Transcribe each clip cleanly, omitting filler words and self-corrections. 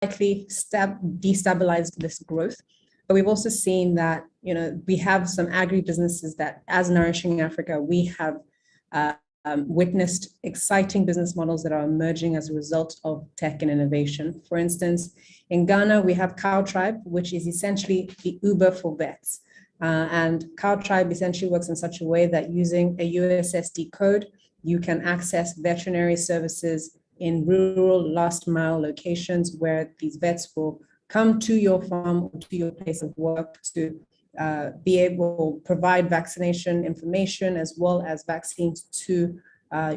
slightly destabilized this growth. But we've also seen that, we have some agri-businesses that, as Nourishing Africa, we have witnessed exciting business models that are emerging as a result of tech and innovation. For instance, in Ghana, we have Cow Tribe, which is essentially the Uber for vets. And Cow Tribe essentially works in such a way that using a USSD code, you can access veterinary services in rural last mile locations where these vets will come to your farm or to your place of work to be able to provide vaccination information as well as vaccines to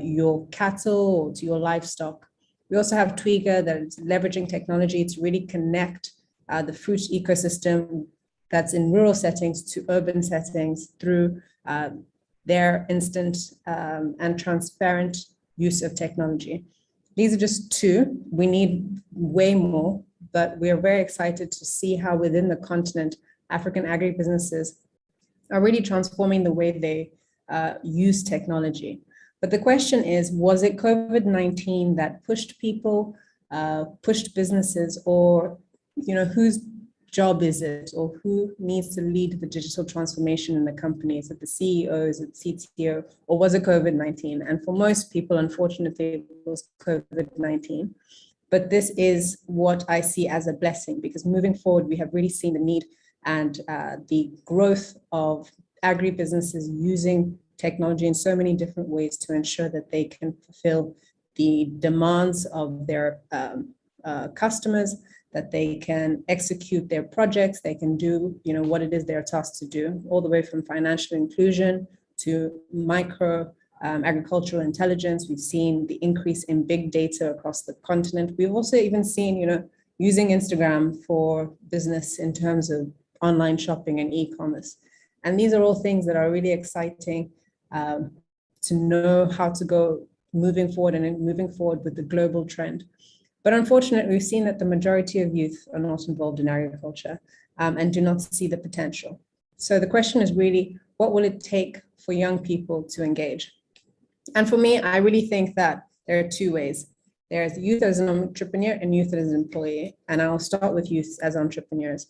your cattle or to your livestock. We also have Twiga that is leveraging technology to really connect the fruit ecosystem that's in rural settings to urban settings through their instant and transparent use of technology. These are just two. We need way more, but we are very excited to see how within the continent, African agribusinesses are really transforming the way they use technology. But the question is, was it COVID-19 that pushed people, pushed businesses, or whose job is it, or who needs to lead the digital transformation in the company? Is it the CEO, is it CTO, or was it COVID-19? And for most people, unfortunately, it was COVID-19. But this is what I see as a blessing, because moving forward, we have really seen the need and the growth of agribusinesses using technology in so many different ways to ensure that they can fulfill the demands of their customers, that they can execute their projects, they can do what it is they're tasked to do, all the way from financial inclusion to micro agricultural intelligence. We've seen the increase in big data across the continent. We've also even seen, using Instagram for business in terms of online shopping and e-commerce. And these are all things that are really exciting to know how to go moving forward with the global trend. But unfortunately, we've seen that the majority of youth are not involved in agriculture and do not see the potential. So the question is really, what will it take for young people to engage? And for me, I really think that there are two ways. There's youth as an entrepreneur and youth as an employee. And I'll start with youth as entrepreneurs.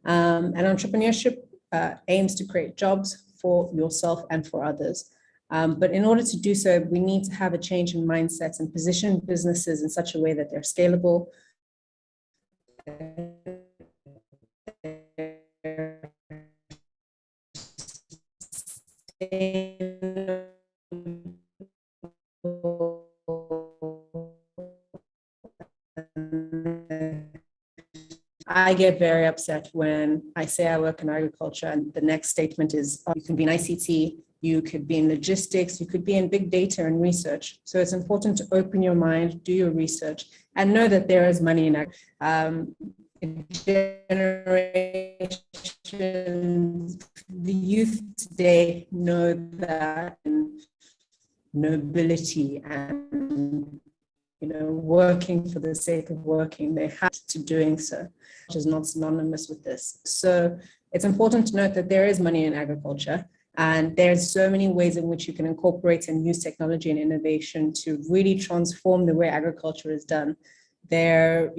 And entrepreneurship aims to create jobs for yourself and for others. But in order to do so, we need to have a change in mindsets and position businesses in such a way that they're scalable, I get very upset when I say I work in agriculture and the next statement is, you can be in ICT, you could be in logistics, you could be in big data and research. So it's important to open your mind, do your research, and know that there is money in generations. The youth today know that nobility and working for the sake of working, they have to doing so, which is not synonymous with this. So it's important to note that there is money in agriculture, and there's so many ways in which you can incorporate and use technology and innovation to really transform the way agriculture is done. There,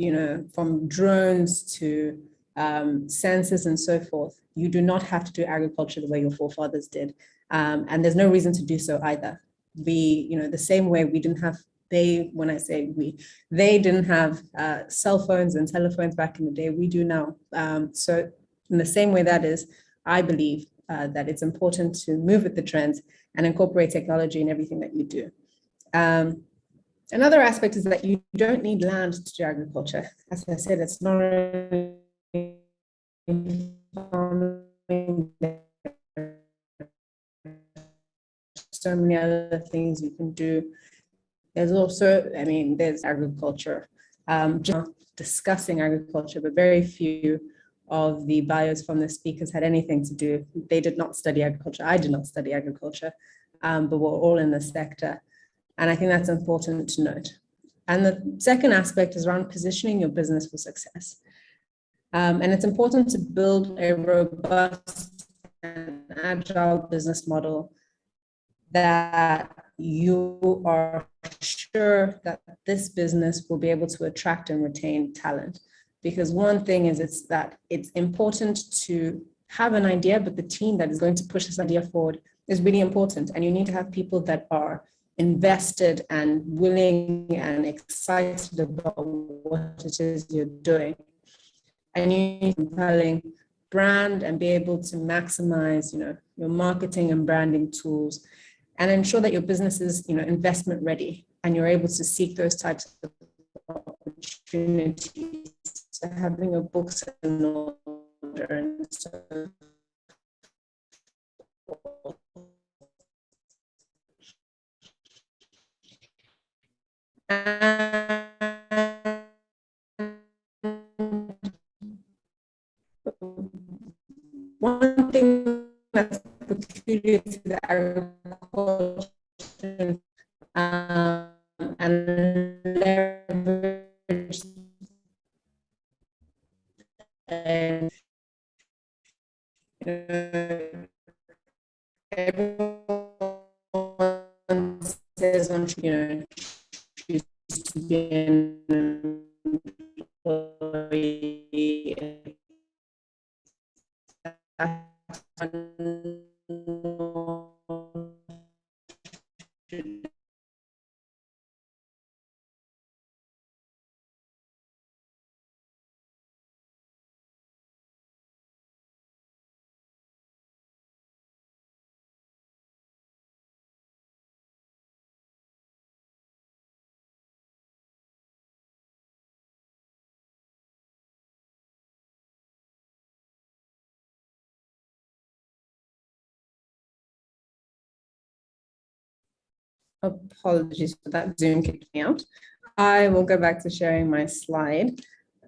from drones to sensors and so forth, you do not have to do agriculture the way your forefathers did. And there's no reason to do so either. The same way we didn't have, when I say we, they didn't have cell phones and telephones back in the day, we do now. So in the same way that is, I believe that it's important to move with the trends and incorporate technology in everything that you do. Another aspect is that you don't need land to do agriculture. As I said, it's not so many other things you can do. There's also, there's agriculture, discussing agriculture, but very few of the bios from the speakers had anything to do. They did not study agriculture. I did not study agriculture, but we're all in the sector. And I think that's important to note. And the second aspect is around positioning your business for success. And it's important to build a robust and agile business model that you are sure that this business will be able to attract and retain talent. Because one thing is it's important to have an idea, but the team that is going to push this idea forward is really important. And you need to have people that are invested and willing and excited about what it is you're doing. And you need a compelling brand and be able to maximize, your marketing and branding tools, and ensure that your business is, investment ready, and you're able to seek those types of opportunities. So having your books in order and so forth. And one thing that's peculiar to the agriculture and leverage everyone says entrepreneur choose to be an employee. Apologies for that, Zoom kicked me out. I will go back to sharing my slide.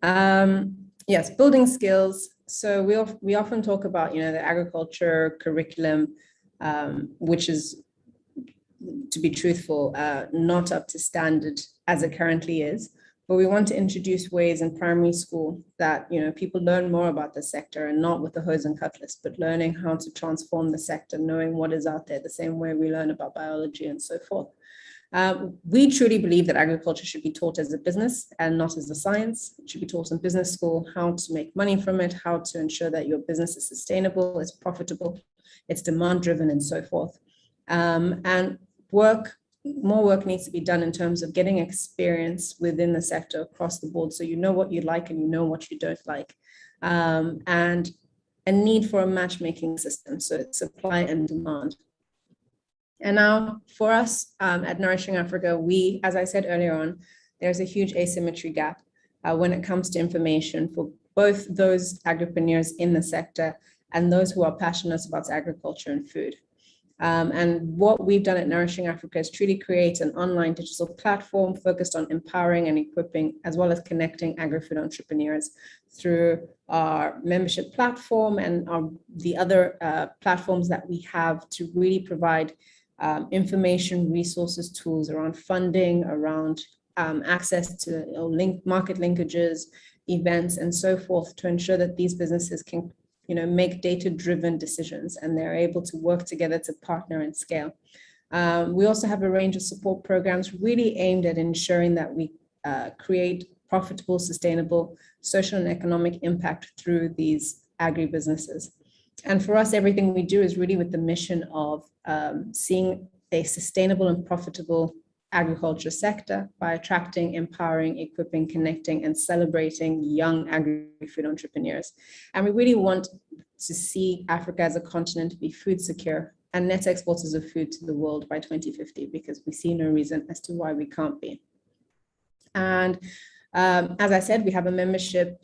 Yes, building skills. So we often talk about, the agriculture curriculum, which is, to be truthful, not up to standard as it currently is. But we want to introduce ways in primary school that, people learn more about the sector, and not with the hose and cutlass, but learning how to transform the sector, knowing what is out there, the same way we learn about biology and so forth. We truly believe that agriculture should be taught as a business and not as a science. It should be taught in business school, how to make money from it, how to ensure that your business is sustainable, it's profitable, it's demand driven, and so forth. And more work needs to be done in terms of getting experience within the sector across the board, so you know what you like and you know what you don't like. And a need for a matchmaking system, so it's supply and demand. And now for us at Nourishing Africa, as I said earlier on, there's a huge asymmetry gap when it comes to information for both those agripreneurs in the sector and those who are passionate about agriculture and food. And what we've done at Nourishing Africa is truly create an online digital platform focused on empowering and equipping, as well as connecting agri-food entrepreneurs through our membership platform and the other platforms that we have to really provide information, resources, tools around funding, around access to market linkages, events, and so forth, to ensure that these businesses can make data-driven decisions and they're able to work together to partner and scale. We also have a range of support programs really aimed at ensuring that we create profitable, sustainable, social and economic impact through these agri-businesses. And for us, everything we do is really with the mission of seeing a sustainable and profitable agriculture sector by attracting, empowering, equipping, connecting, and celebrating young agri-food entrepreneurs. And we really want to see Africa as a continent be food secure and net exporters of food to the world by 2050, because we see no reason as to why we can't be. And as I said, we have a membership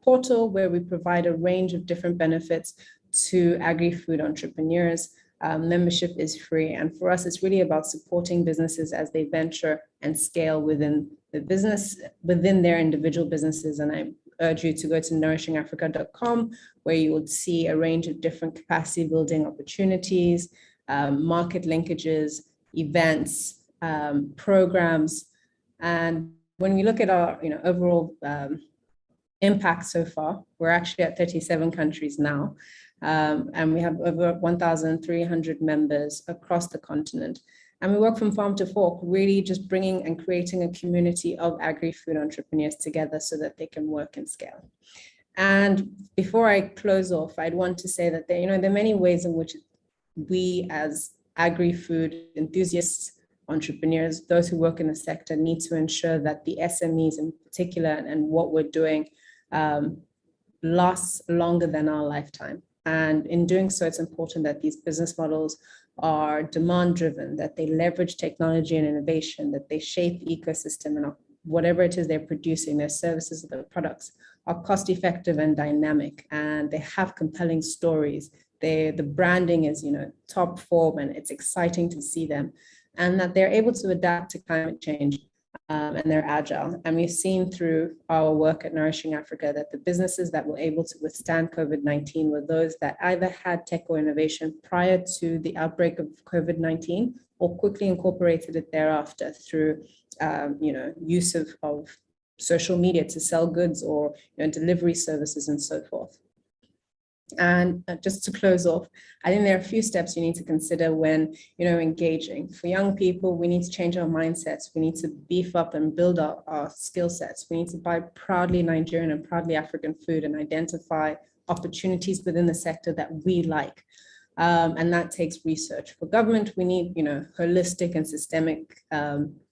portal where we provide a range of different benefits to agri-food entrepreneurs. Membership is free. And for us, it's really about supporting businesses as they venture and scale within the business, within their individual businesses. And I urge you to go to nourishinganiafrica.com, where you will see a range of different capacity building opportunities, market linkages, events, programs. And when we look at our overall impact so far, we're actually at 37 countries now. And we have over 1,300 members across the continent. And we work from farm to fork, really just bringing and creating a community of agri-food entrepreneurs together so that they can work and scale. And before I close off, I'd want to say that there are many ways in which we as agri-food enthusiasts, entrepreneurs, those who work in the sector need to ensure that the SMEs in particular and what we're doing lasts longer than our lifetime. And in doing so, it's important that these business models are demand driven, that they leverage technology and innovation, that they shape the ecosystem, and whatever it is they're producing, their services or their products are cost effective and dynamic, and they have compelling stories. The branding is top form, and it's exciting to see them, and that they're able to adapt to climate change. And they're agile. And we've seen through our work at Nourishing Africa that the businesses that were able to withstand COVID-19 were those that either had tech or innovation prior to the outbreak of COVID-19 or quickly incorporated it thereafter through use of social media to sell goods or delivery services and so forth. And just to close off, I think there are a few steps you need to consider when engaging. For young people, we need to change our mindsets. We need to beef up and build our skill sets. We need to buy proudly Nigerian and proudly African food and identify opportunities within the sector that we like. And that takes research. For government, we need holistic and systemic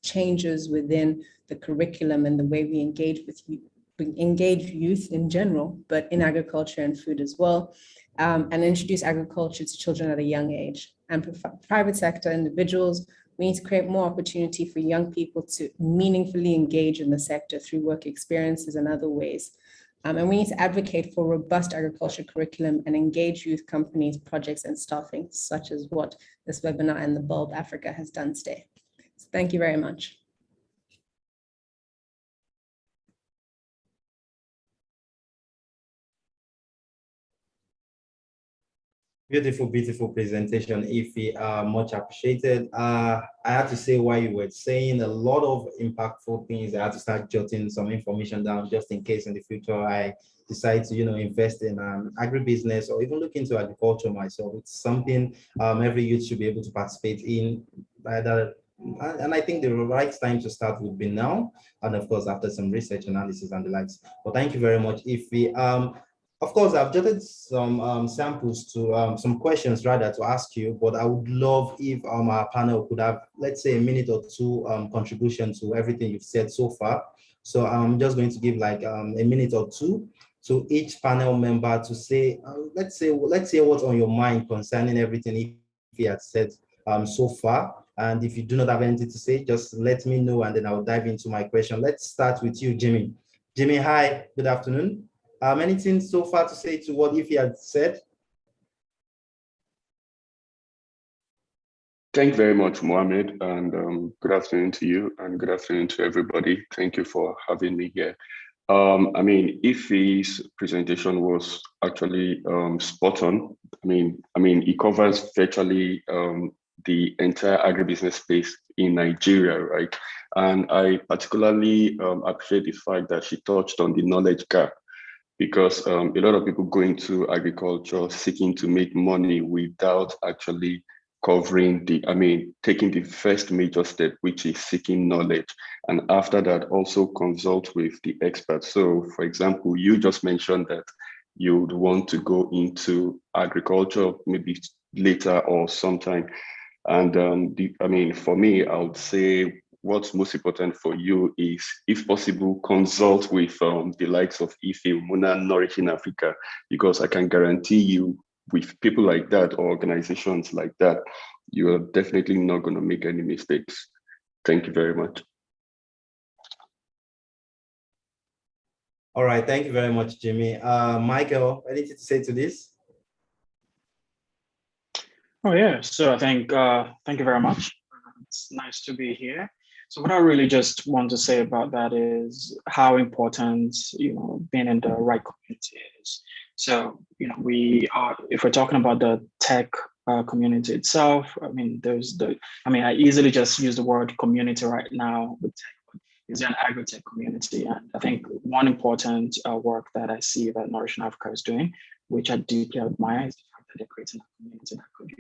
changes within the curriculum and the way we engage with engage youth in general, but in agriculture and food as well, and introduce agriculture to children at a young age. And for private sector individuals, we need to create more opportunity for young people to meaningfully engage in the sector through work experiences and other ways. And we need to advocate for robust agriculture curriculum and engage youth companies, projects, and staffing, such as what this webinar and the Bulb Africa has done today. So thank you very much. Beautiful, beautiful presentation, Ify. Much appreciated. I had to say, while you were saying a lot of impactful things, I had to start jotting some information down just in case in the future I decide to, invest in agribusiness or even look into agriculture myself. It's something every youth should be able to participate in. And I think the right time to start would be now, and of course after some research analysis and the likes. But thank you very much, Ify. Of course, I've jotted some samples to some questions rather to ask you, but I would love if our panel could have, let's say, a minute or two contribution to everything you've said so far. So I'm just going to give like a minute or two to each panel member to say, let's say what's on your mind concerning everything he has said so far. And if you do not have anything to say, just let me know, and then I'll dive into my question. Let's start with you, Jimmy. Jimmy, hi, good afternoon. Anything so far to say to what Ify had said? Thank you very much, Mohammed, and good afternoon to you, and good afternoon to everybody. Thank you for having me here. I mean, Ify's presentation was actually spot on. I mean, it covers virtually the entire agribusiness space in Nigeria, right? And I particularly appreciate the fact that she touched on the knowledge gap, because a lot of people go into agriculture seeking to make money without actually covering taking the first major step, which is seeking knowledge. And after that, also consult with the experts. So for example, you just mentioned that you would want to go into agriculture maybe later or sometime. And for me, I would say what's most important for you is, if possible, consult with the likes of Ify, Muna, Nourishing Africa, because I can guarantee you, with people like that or organizations like that, you are definitely not going to make any mistakes. Thank you very much. All right, thank you very much, Jimmy. Michael, anything to say to this? Oh yeah, so I think thank you very much. It's nice to be here. So what I really just want to say about that is how important being in the right community is. So we are, if we're talking about the tech community itself, I easily just use the word community right now with tech. Is an Agritech community, and I think one important work that I see that Nourishing Africa is doing, which I deeply admire, is the fact that they're creating a community that could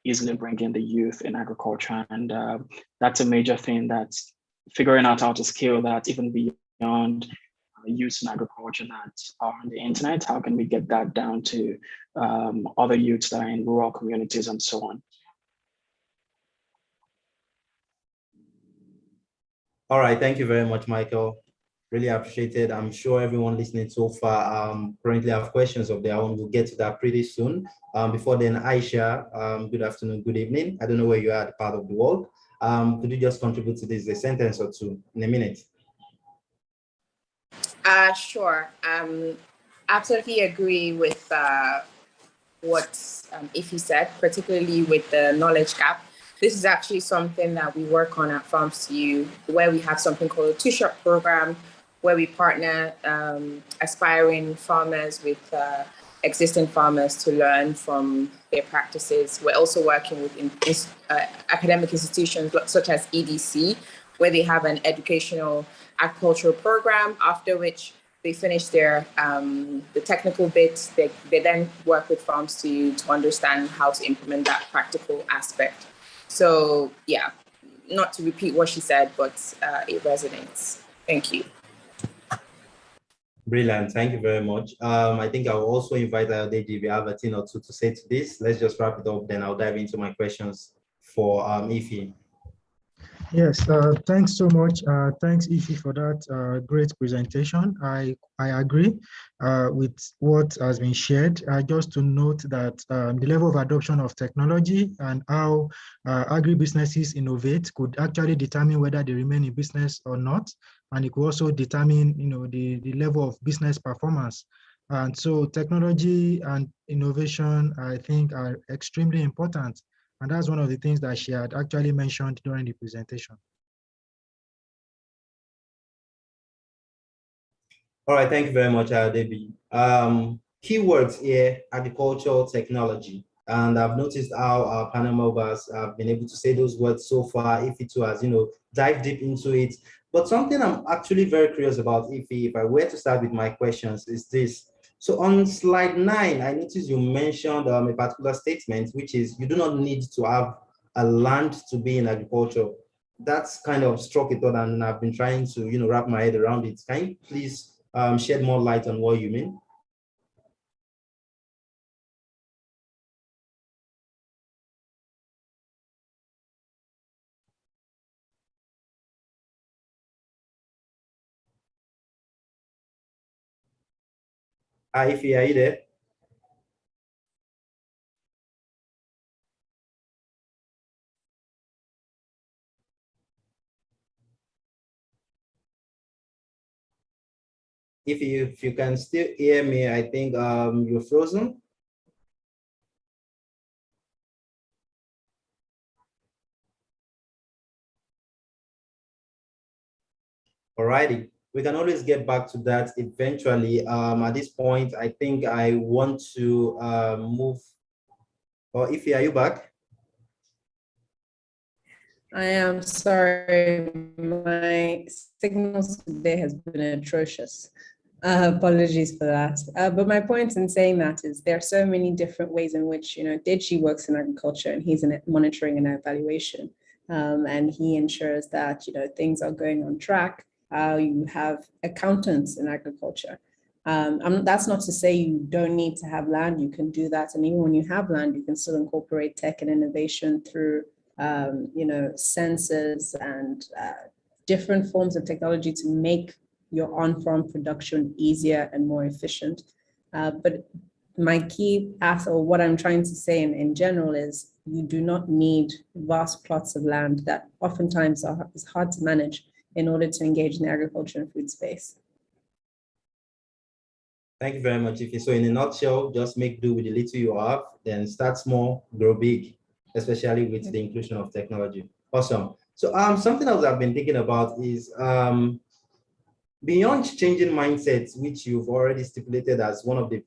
easily bring in the youth in agriculture. And that's a major thing, that's figuring out how to scale that even beyond youth in agriculture that are on the internet. How can we get that down to other youths that are in rural communities and so on? All right, thank you very much, Michael. Really appreciate it. I'm sure everyone listening so far currently have questions of their own. We'll get to that pretty soon. Before then, Aisha, good afternoon, good evening. I don't know where you are at the part of the world. Could you just contribute to this, a sentence or two in a minute? Sure. Absolutely agree with what Ify said, particularly with the knowledge gap. This is actually something that we work on at Farms to You, where we have something called a two-shot program, where we partner aspiring farmers with existing farmers to learn from their practices. We're also working with academic institutions such as EDC, where they have an educational agricultural program, after which they finish their the technical bits. They then work with Farms to You to understand how to implement that practical aspect. So yeah, not to repeat what she said, but it resonates. Thank you. Brilliant. Thank you very much. I think I'll also invite Ayodeji if you have a thing or two to say to this. Let's just wrap it up, then I'll dive into my questions for Ify. Yes, thanks so much. Thanks, Ify, for that great presentation. I agree with what has been shared. Just to note that the level of adoption of technology and how agribusinesses innovate could actually determine whether they remain in business or not, and it could also determine, the level of business performance. And so, technology and innovation, I think, are extremely important. And that's one of the things that she had actually mentioned during the presentation. All right, thank you very much, Debbie. Keywords here, agricultural technology. And I've noticed how our panel members have been able to say those words so far. Ify too has, dive deep into it. But something I'm actually very curious about, Ify, if I were to start with my questions, is this. So on slide 9, I noticed you mentioned a particular statement, which is you do not need to have a land to be in agriculture. That's kind of struck a thought, and I've been trying to, wrap my head around it. Can you please shed more light on what you mean? Ify, are you there? If you can still hear me, I think you're frozen. Alrighty, we can always get back to that eventually. At this point, I think I want to move. Or Ify, are you back? I am sorry, my signals today has been atrocious. Apologies for that. But my point in saying that is there are so many different ways in which, Deji works in agriculture, and he's in monitoring and evaluation. And he ensures that, things are going on track. You have accountants in agriculture. That's not to say you don't need to have land. You can do that. And even when you have land, you can still incorporate tech and innovation through sensors and different forms of technology to make your on-farm production easier and more efficient. But my key path, or what I'm trying to say in general, is you do not need vast plots of land that oftentimes is hard to manage in order to engage in the agriculture and food space. Thank you very much, Ify. So in a nutshell, just make do with the little you have, then start small, grow big, especially with the inclusion of technology. Awesome. So something else I've been thinking about is beyond changing mindsets, which you've already stipulated as one of the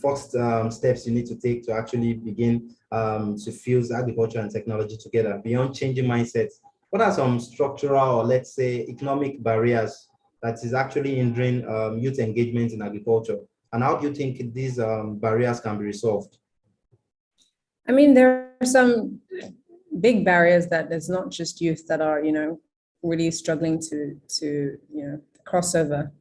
first steps you need to take to actually begin to fuse agriculture and technology together. Beyond changing mindsets, what are some structural, or let's say economic barriers that is actually hindering youth engagement in agriculture? And how do you think these barriers can be resolved? I mean, there are some big barriers that it's not just youth that are, really struggling to cross over.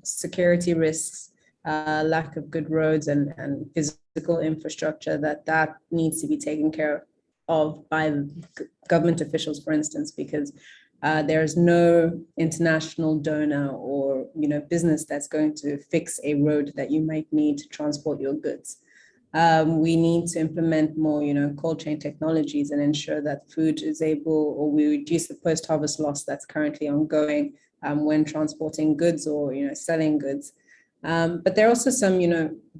Security risks, lack of good roads and physical infrastructure that needs to be taken care of by government officials, for instance, because there is no international donor or business that's going to fix a road that you might need to transport your goods. We need to implement more, cold chain technologies and ensure that food is able, or we reduce the post-harvest loss that's currently ongoing when transporting goods or, selling goods. But there are also some,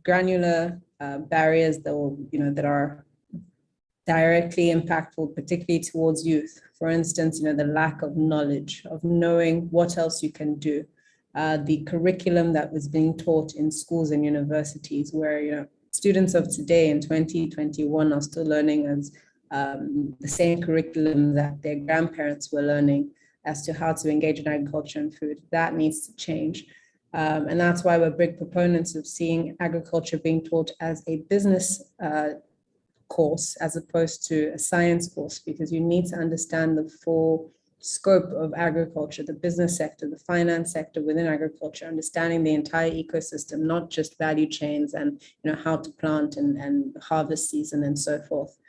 granular barriers that are directly impactful, particularly towards youth. For instance, the lack of knowledge of knowing what else you can do. The curriculum that was being taught in schools and universities where, students of today in 2021 are still learning as the same curriculum that their grandparents were learning as to how to engage in agriculture and food. That needs to change. And that's why we're big proponents of seeing agriculture being taught as a business course as opposed to a science course, because you need to understand the full scope of agriculture, the business sector, the finance sector within agriculture, understanding the entire ecosystem, not just value chains and how to plant and harvest season and so forth.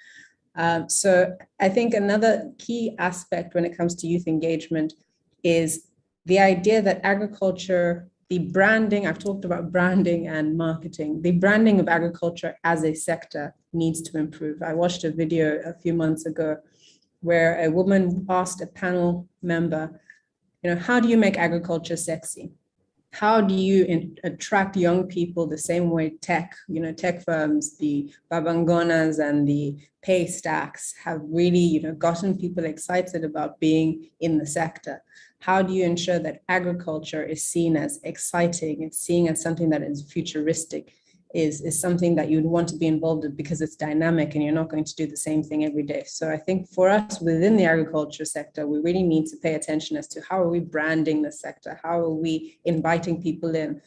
So I think another key aspect when it comes to youth engagement is the idea that agriculture, the branding, I've talked about branding and marketing, the branding of agriculture as a sector needs to improve. I watched a video a few months ago where a woman asked a panel member, how do you make agriculture sexy? How do you attract young people the same way tech firms, the Babangonas and the pay stacks have really, gotten people excited about being in the sector? How do you ensure that agriculture is seen as exciting, it's seen as something that is futuristic, is something that you'd want to be involved in because it's dynamic and you're not going to do the same thing every day. So I think for us within the agriculture sector, we really need to pay attention as to how are we branding the sector? How are we inviting people in?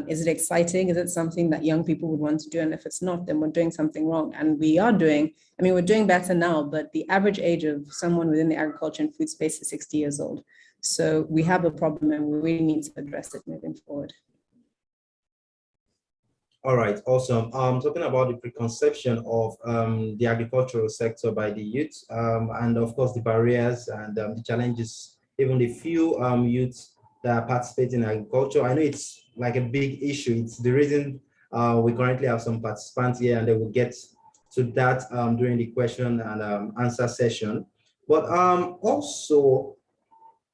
Is it exciting? Is it something that young people would want to do? And if it's not, then we're doing something wrong. And we're doing better now, but the average age of someone within the agriculture and food space is 60 years old. So we have a problem and we really need to address it moving forward. All right, awesome. Talking about the preconception of the agricultural sector by the youth, and of course the barriers and the challenges, even the few youths that participate in agriculture. I know it's like a big issue. It's the reason we currently have some participants here, and they will get to that during the question and answer session. But also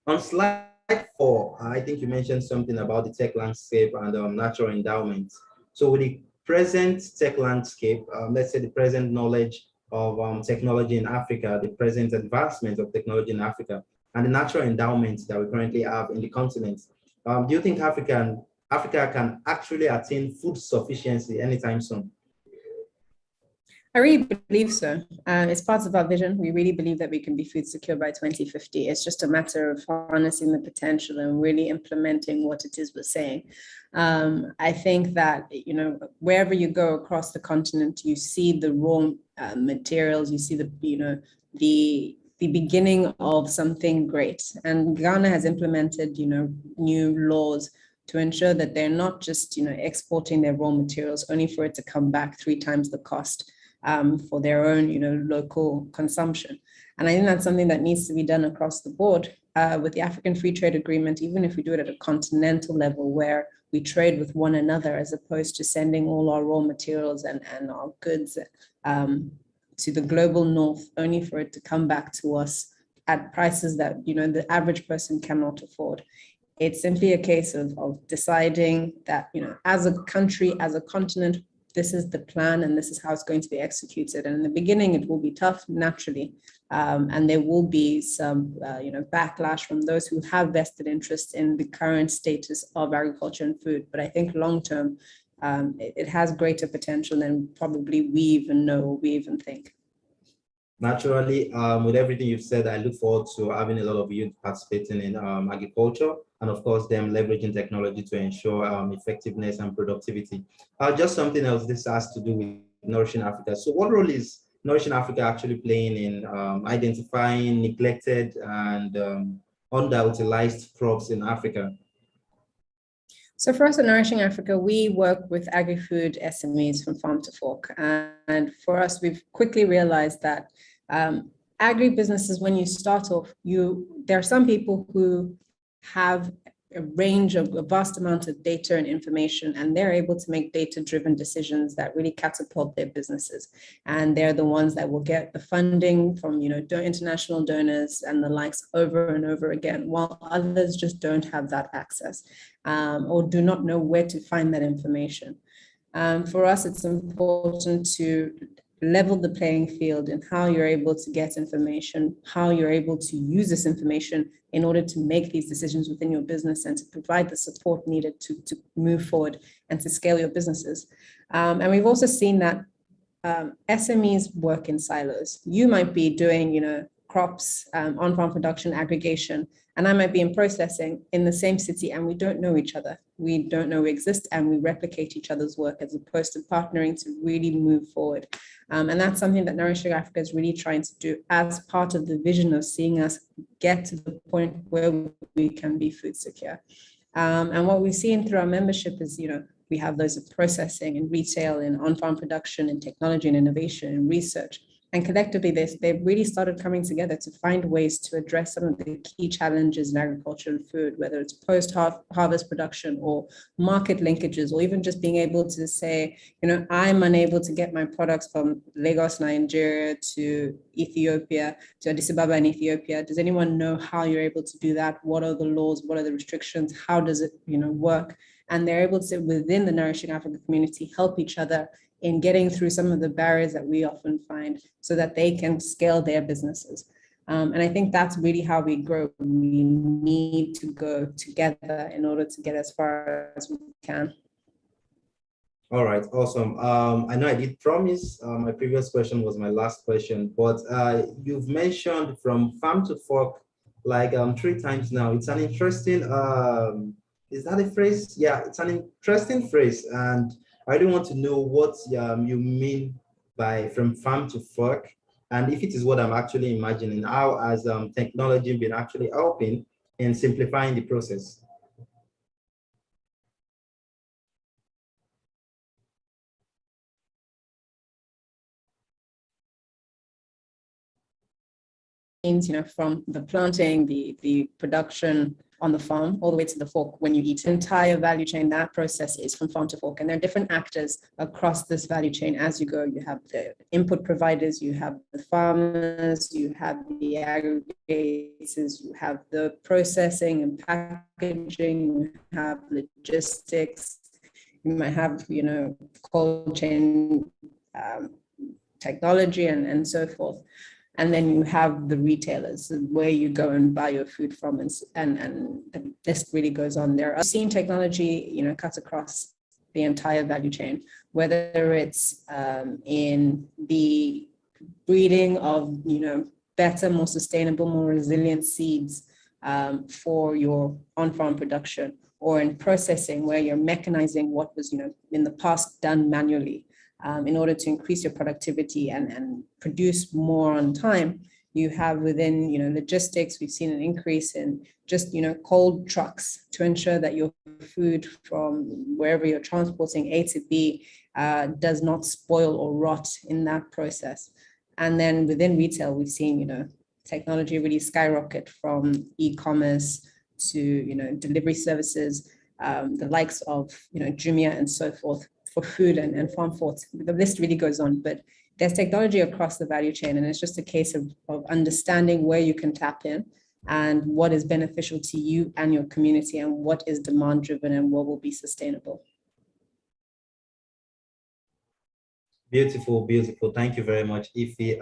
on slide 4, I think you mentioned something about the tech landscape and natural endowments. So with the present tech landscape, let's say the present knowledge of technology in Africa, the present advancement of technology in Africa, and the natural endowments that we currently have in the continent, do you think Africa can actually attain food sufficiency anytime soon? I really believe so. It's part of our vision. We really believe that we can be food secure by 2050. It's just a matter of harnessing the potential and really implementing what it is we're saying. I think that, wherever you go across the continent, you see the raw materials, you see the beginning of something great. And Ghana has implemented, new laws to ensure that they're not just, exporting their raw materials only for it to come back 3 times the cost. For their own, local consumption. And I think that's something that needs to be done across the board with the African Free Trade Agreement, even if we do it at a continental level where we trade with one another as opposed to sending all our raw materials and our goods to the global north, only for it to come back to us at prices that, the average person cannot afford. It's simply a case of deciding that, as a country, as a continent, this is the plan and this is how it's going to be executed. And in the beginning, it will be tough naturally. And there will be some, backlash from those who have vested interest in the current status of agriculture and food. But I think long-term, it has greater potential than probably we even know or we even think. Naturally, with everything you've said, I look forward to having a lot of youth participating in agriculture, and of course, them leveraging technology to ensure effectiveness and productivity. Just something else, this has to do with Nourishing Africa. So what role is Nourishing Africa actually playing in identifying neglected and underutilized crops in Africa? So for us at Nourishing Africa, we work with agri-food SMEs from farm to fork. And for us, we've quickly realized that agri-businesses, when you start off, there are some people who have a vast amount of data and information, and they're able to make data-driven decisions that really catapult their businesses. And they're the ones that will get the funding from, international donors and the likes over and over again, while others just don't have that access or do not know where to find that information. For us, it's important to level the playing field in how you're able to get information, how you're able to use this information in order to make these decisions within your business and to provide the support needed to move forward and to scale your businesses. And we've also seen that SMEs work in silos. You might be doing, crops, on-farm production, aggregation, and I might be in processing in the same city, and we don't know each other. We don't know we exist, and we replicate each other's work as opposed to partnering to really move forward. And that's something that Nourishing Africa is really trying to do as part of the vision of seeing us get to the point where we can be food secure. And what we've seen through our membership is, we have those of processing and retail and on-farm production and technology and innovation and research. And collectively, they've really started coming together to find ways to address some of the key challenges in agriculture and food, whether it's post-harvest production or market linkages, or even just being able to say, I'm unable to get my products from Lagos, Nigeria to Ethiopia, to Addis Ababa in Ethiopia. Does anyone know how you're able to do that? What are the laws? What are the restrictions? How does it, work? And they're able to, within the Nourishing Africa community, help each other in getting through some of the barriers that we often find so that they can scale their businesses. And I think that's really how we grow. We need to go together in order to get as far as we can. All right, awesome. I know I did promise my previous question was my last question, but you've mentioned from farm to fork like 3 times now. It's an interesting, is that a phrase? Yeah, it's an interesting phrase. And I really want to know what you mean by from farm to fork, and if it is what I'm actually imagining, how has technology been actually helping in simplifying the process? From the planting, the production on the farm, all the way to the fork when you eat. The entire value chain, that process is from farm to fork. And there are different actors across this value chain as you go. You have the input providers, you have the farmers, you have the aggregators, you have the processing and packaging, you have logistics, you might have, cold chain technology and so forth. And then you have the retailers where you go and buy your food from, and the list really goes on there. I've seen technology, cut across the entire value chain, whether it's in the breeding of, better, more sustainable, more resilient seeds for your on-farm production, or in processing where you're mechanizing what was, in the past done manually. In order to increase your productivity and produce more on time. You have within, logistics, we've seen an increase in just, cold trucks to ensure that your food from wherever you're transporting A to B does not spoil or rot in that process. And then within retail, we've seen, technology really skyrocket from e-commerce to, delivery services, the likes of, Jumia and so forth, for food and farm forks. The list really goes on, but there's technology across the value chain, and it's just a case of understanding where you can tap in and what is beneficial to you and your community, and what is demand driven and what will be sustainable. Beautiful, beautiful. Thank you very much, Ife.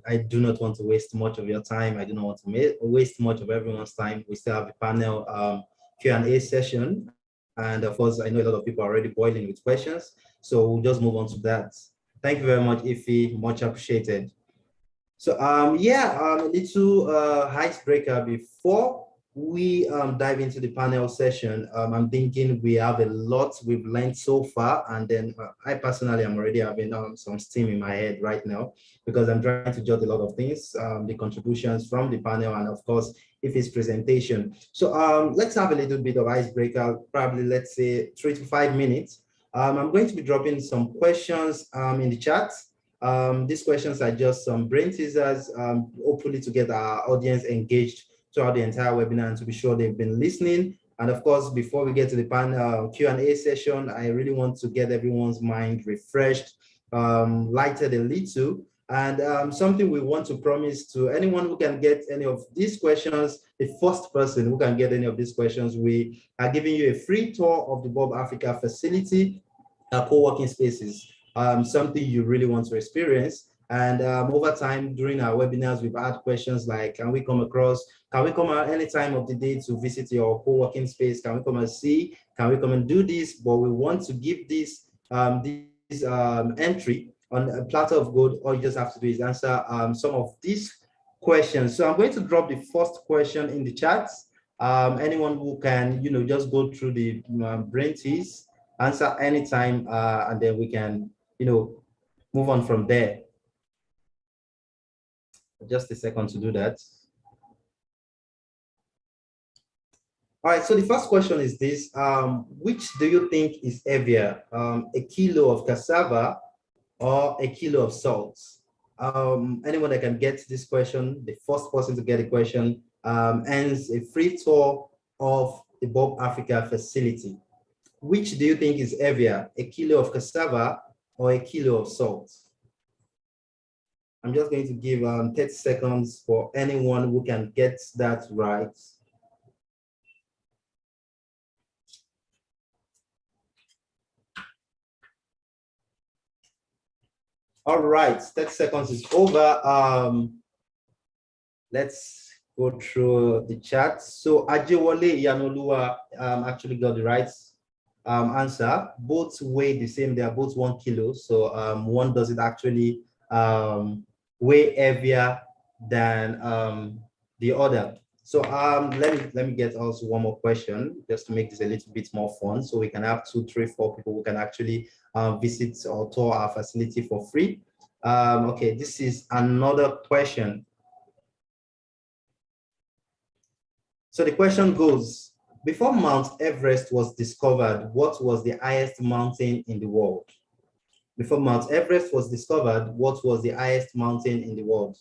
I do not want to waste much of your time. I do not want to waste much of everyone's time. We still have a panel Q&A session. And of course, I know a lot of people are already boiling with questions. So we'll just move on to that. Thank you very much, Ife. Much appreciated. So a little icebreaker before we dive into the panel session, I'm thinking we have a lot we've learned so far, and then I personally am already having some steam in my head right now because I'm trying to jot a lot of things, the contributions from the panel, and of course, if it's presentation. So let's have a little bit of icebreaker, probably let's say 3 to 5 minutes. I'm going to be dropping some questions in the chat. These questions are just some brain teasers, hopefully to get our audience engaged throughout the entire webinar and to be sure they've been listening. And of course, before we get to the panel Q&A session, I really want to get everyone's mind refreshed, lighted a little. And something we want to promise to anyone who can get any of these questions, the first person who can get any of these questions, we are giving you a free tour of the Bob Africa facility, co-working spaces, something you really want to experience. And over time, during our webinars, we've had questions like, can we come at any time of the day to visit your co-working space? Can we come and see? Can we come and do this? But we want to give this, entry on a platter of gold. All you just have to do is answer some of these questions. So I'm going to drop the first question in the chat. Anyone who can, just go through the brain tease, answer anytime, and then we can, move on from there. Just a second to do that. All right, so the first question is this, which do you think is heavier, a kilo of cassava or a kilo of salt? Anyone that can get this question, the first person to get a question, earns a free tour of the Bob Africa facility. Which do you think is heavier, a kilo of cassava or a kilo of salt? I'm just going to give 30 seconds for anyone who can get that right. All right, 30 seconds is over. Let's go through the chat. So Ajewole Yanolua actually got the right answer. Both weigh the same, they are both 1 kilo. So one doesn't actually weigh heavier than the other. So let me get also one more question just to make this a little bit more fun, so we can have 2, 3, 4 people who can actually visit or tour our facility for free. Okay, this is another question. So the question goes, before Mount Everest was discovered, what was the highest mountain in the world? Before Mount Everest was discovered, what was the highest mountain in the world?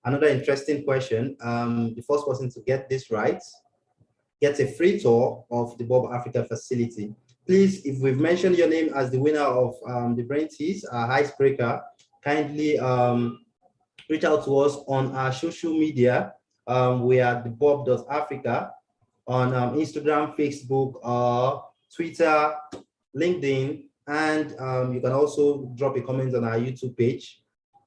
Another interesting question. The first person to get this right gets a free tour of the Bob Africa facility. Please, if we've mentioned your name as the winner of the Brain Tease, our icebreaker, kindly reach out to us on our social media. We are the Bob.Africa on Instagram, Facebook, Twitter, LinkedIn, and you can also drop a comment on our YouTube page.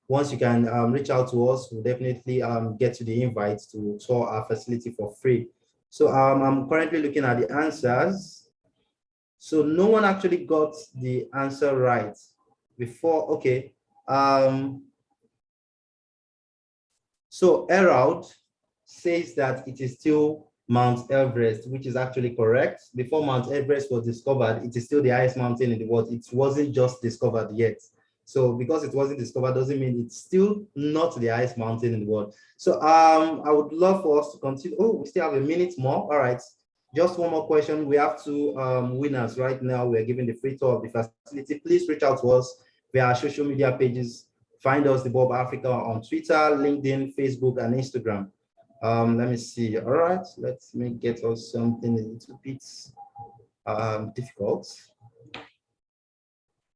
Once you can reach out to us, we'll definitely get you the invite to tour our facility for free. So I'm currently looking at the answers. So no one actually got the answer right before. Okay. So Herald says that it is still Mount Everest, which is actually correct. Before Mount Everest was discovered, it is still the highest mountain in the world. It wasn't just discovered yet. So because it wasn't discovered doesn't mean it's still not the highest mountain in the world. So I would love for us to continue. Oh, we still have a minute more. All right. Just one more question. We have 2 winners right now. We're giving the free tour of the facility. Please reach out to us via our social media pages. Find us, the Bob Africa, on Twitter, LinkedIn, Facebook, and Instagram. Let me see. All right, let me get us something a little bit difficult.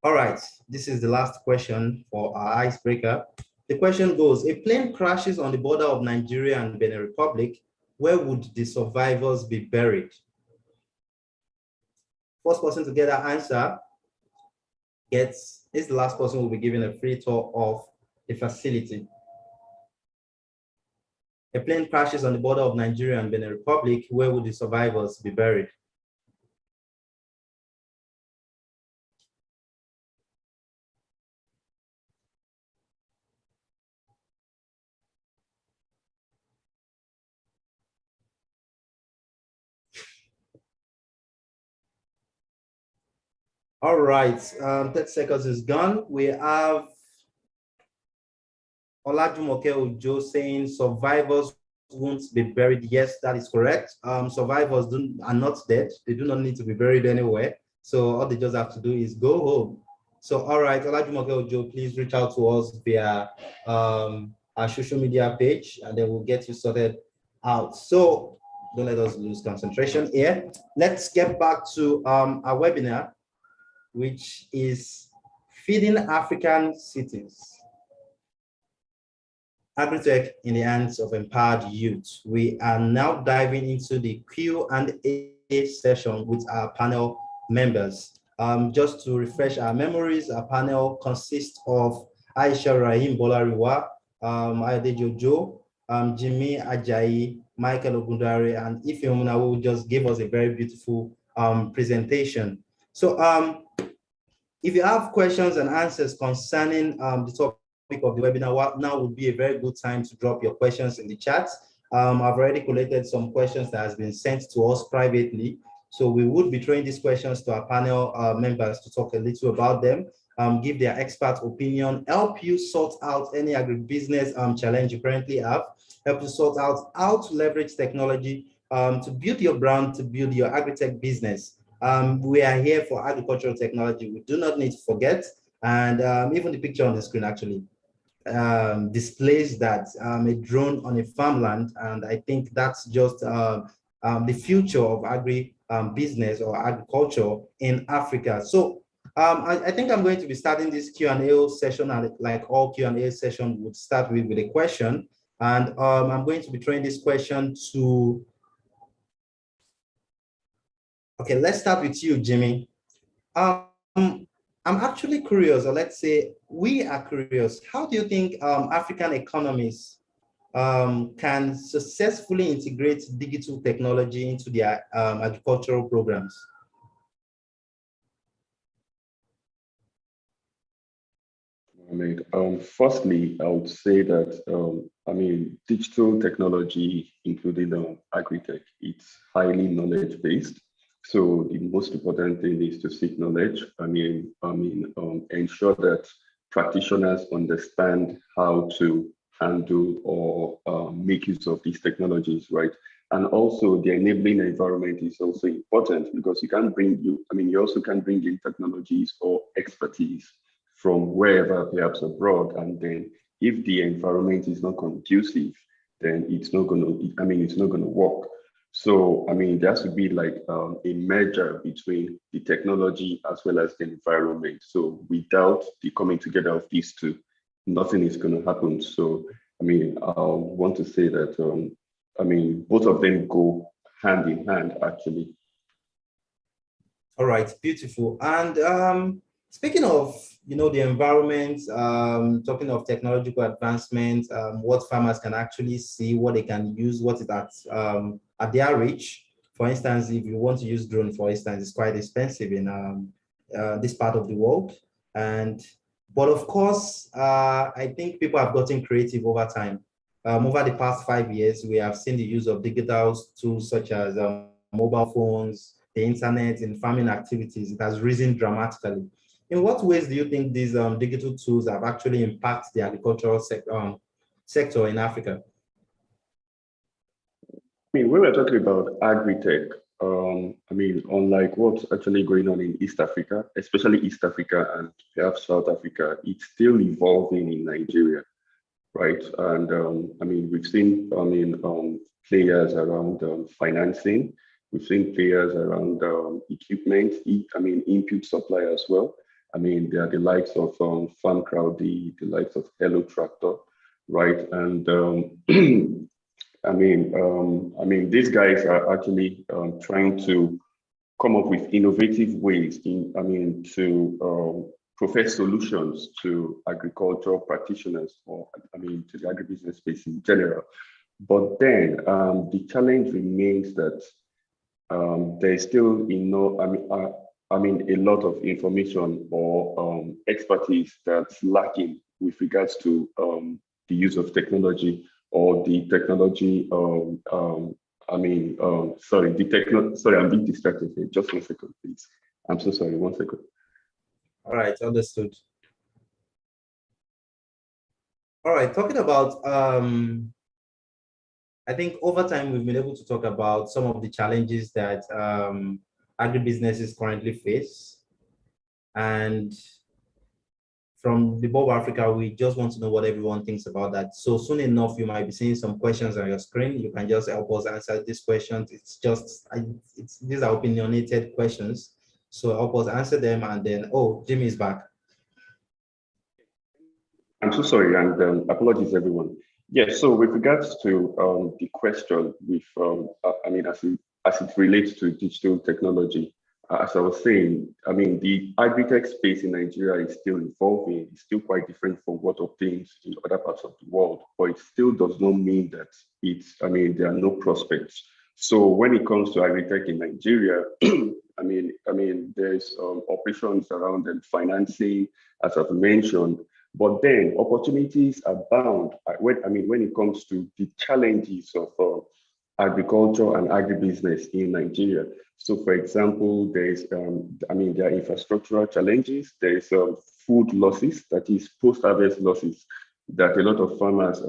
All right, this is the last question for our icebreaker. The question goes, a plane crashes on the border of Nigeria and Benin Republic. Where would the survivors be buried? First person to get that answer is the last person who will be given a free tour of the facility. A plane crashes on the border of Nigeria and Benin Republic. Where would the survivors be buried? All right, 30 seconds is gone. We have Olajumoke Ojo saying survivors won't be buried. Yes, that is correct. Survivors are not dead. They do not need to be buried anywhere. So all they just have to do is go home. So, all right, Olajumoke Ojo, please reach out to us via our social media page, and then we'll get you sorted out. So don't let us lose concentration here. Let's get back to our webinar, which is Feeding African Cities. Agritech in the hands of empowered youth. We are now diving into the Q&A session with our panel members. Just to refresh our memories, our panel consists of Aisha Rahim Bolariwa, Adejo Jo, Jimmy Ajayi, Michael Ogundare, and Ife Omuna, who just gave us a very beautiful presentation. So if you have questions and answers concerning the topic of the webinar, now would be a very good time to drop your questions in the chat. I've already collated some questions that has been sent to us privately. So we would be throwing these questions to our panel members to talk a little about them, give their expert opinion, help you sort out any agribusiness challenge you currently have, help you sort out how to leverage technology to build your brand, to build your agri-tech business. We are here for agricultural technology. We do not need to forget. And even the picture on the screen actually displays that a drone on a farmland. And I think that's just the future of agri business or agriculture in Africa. So I think I'm going to be starting this Q&A session, and like all Q&A session would start with a question. And I'm going to be throwing this question to, okay, let's start with you, Jimmy. I'm actually curious, or let's say we are curious, how do you think African economies can successfully integrate digital technology into their agricultural programs? Firstly, I would say that, digital technology, including Agritech, it's highly knowledge-based. So the most important thing is to seek knowledge. Ensure that practitioners understand how to handle or make use of these technologies, right? And also the enabling environment is also important, because you also can bring in technologies or expertise from wherever, perhaps abroad, and then if the environment is not conducive, then it's not going to work. So, there has to be like a merger between the technology as well as the environment. So without the coming together of these two, nothing is going to happen. So, I want to say that, both of them go hand in hand, actually. All right, beautiful. And speaking of, the environment, talking of technological advancement, what farmers can actually see, what they can use, what is at their reach. For instance, if you want to use drone, for instance, it's quite expensive in this part of the world. But of course, I think people have gotten creative over time. Over the past 5 years, we have seen the use of digital tools such as mobile phones, the internet in farming activities. It has risen dramatically. In what ways do you think these digital tools have actually impacted the agricultural sector in Africa? When we're talking about Agritech, unlike what's actually going on in East Africa, especially East Africa and perhaps South Africa, it's still evolving in Nigeria, right? And we've seen, players around financing. We've seen players around equipment, input supply as well. There are the likes of Farm Crowdy, the likes of Hello Tractor, right? And these guys are actually trying to come up with innovative ways to profess solutions to agricultural practitioners, or to the agribusiness space in general. But then the challenge remains that there's still a lot of information or expertise that's lacking with regards to the use of technology, or the technology, sorry, I'm being distracted here. Just 1 second, please. I'm so sorry, 1 second. All right, understood. All right, talking about, I think over time we've been able to talk about some of the challenges that agribusinesses currently face. And from the Bob Africa, we just want to know what everyone thinks about that. So soon enough, you might be seeing some questions on your screen. You can just help us answer these questions. It's just, these are opinionated questions. So help us answer them, and then, oh, Jimmy is back. I'm so sorry, and apologies, everyone. Yes, so with regards to the question, with I mean, as it relates to digital technology, as I was saying, I mean, the agritech space in Nigeria is still evolving. It's still quite different from what obtains in other parts of the world, but it still does not mean that I mean, there are no prospects. So when it comes to agritech in Nigeria, there's operations around financing, as I've mentioned. But then opportunities abound when it comes to the challenges of agriculture and agribusiness in Nigeria. So, for example, there are infrastructural challenges. There's food losses, that is post-harvest losses, that a lot of farmers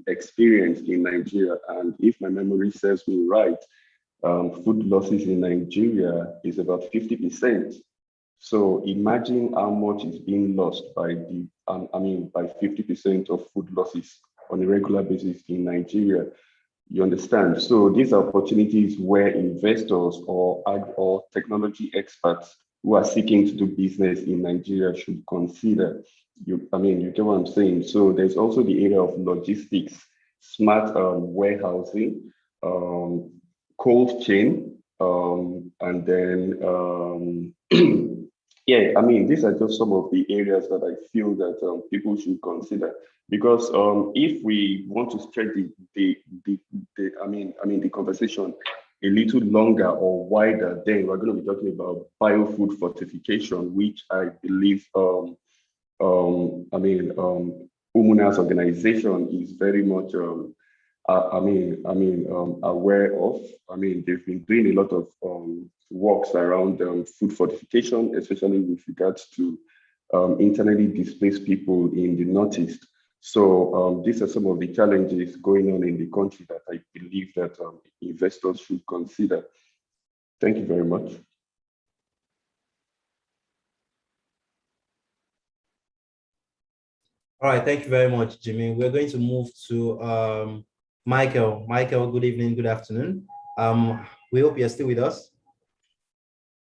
experience in Nigeria. And if my memory serves me right, food losses in Nigeria is about 50%. So imagine how much is being lost by by 50% of food losses on a regular basis in Nigeria. You understand? So these are opportunities where investors or technology experts who are seeking to do business in Nigeria should consider. You get what I'm saying? So there's also the area of logistics, smart warehousing, cold chain, and then yeah, I mean, these are just some of the areas that I feel that people should consider, because if we want to stretch the conversation a little longer or wider, then we're going to be talking about biofood fortification, which I believe Umuna's organization is very much aware of. I mean, they've been doing a lot of works around food fortification, especially with regards to internally displaced people in the Northeast. So these are some of the challenges going on in the country that I believe that investors should consider. Thank you very much. All right, thank you very much, Jimmy. We're going to move to Michael. Michael, good evening, good afternoon. We hope you're still with us.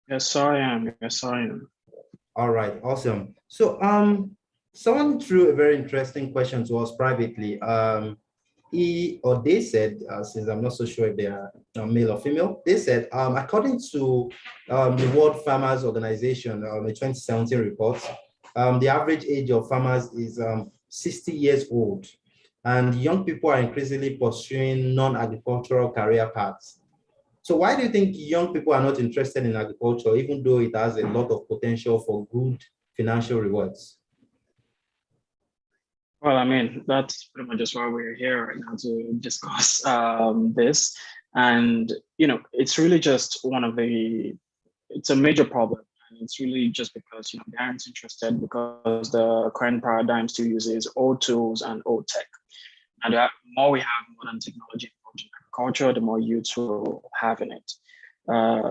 Yes, I am. Yes, I am. All right, awesome. So someone threw a very interesting question to us privately. They said, since I'm not so sure if they are male or female, they said, according to the World Farmers Organization, a 2017 report, the average age of farmers is 60 years old, and young people are increasingly pursuing non-agricultural career paths. So why do you think young people are not interested in agriculture, even though it has a lot of potential for good financial rewards? Well, I mean, that's pretty much just why we're here right now, to discuss this. And, you know, it's really just it's a major problem. And it's really just because, you know, they aren't interested, because the current paradigm still uses old tools and old tech. And the more we have modern technology in agriculture, the more youths will have in it.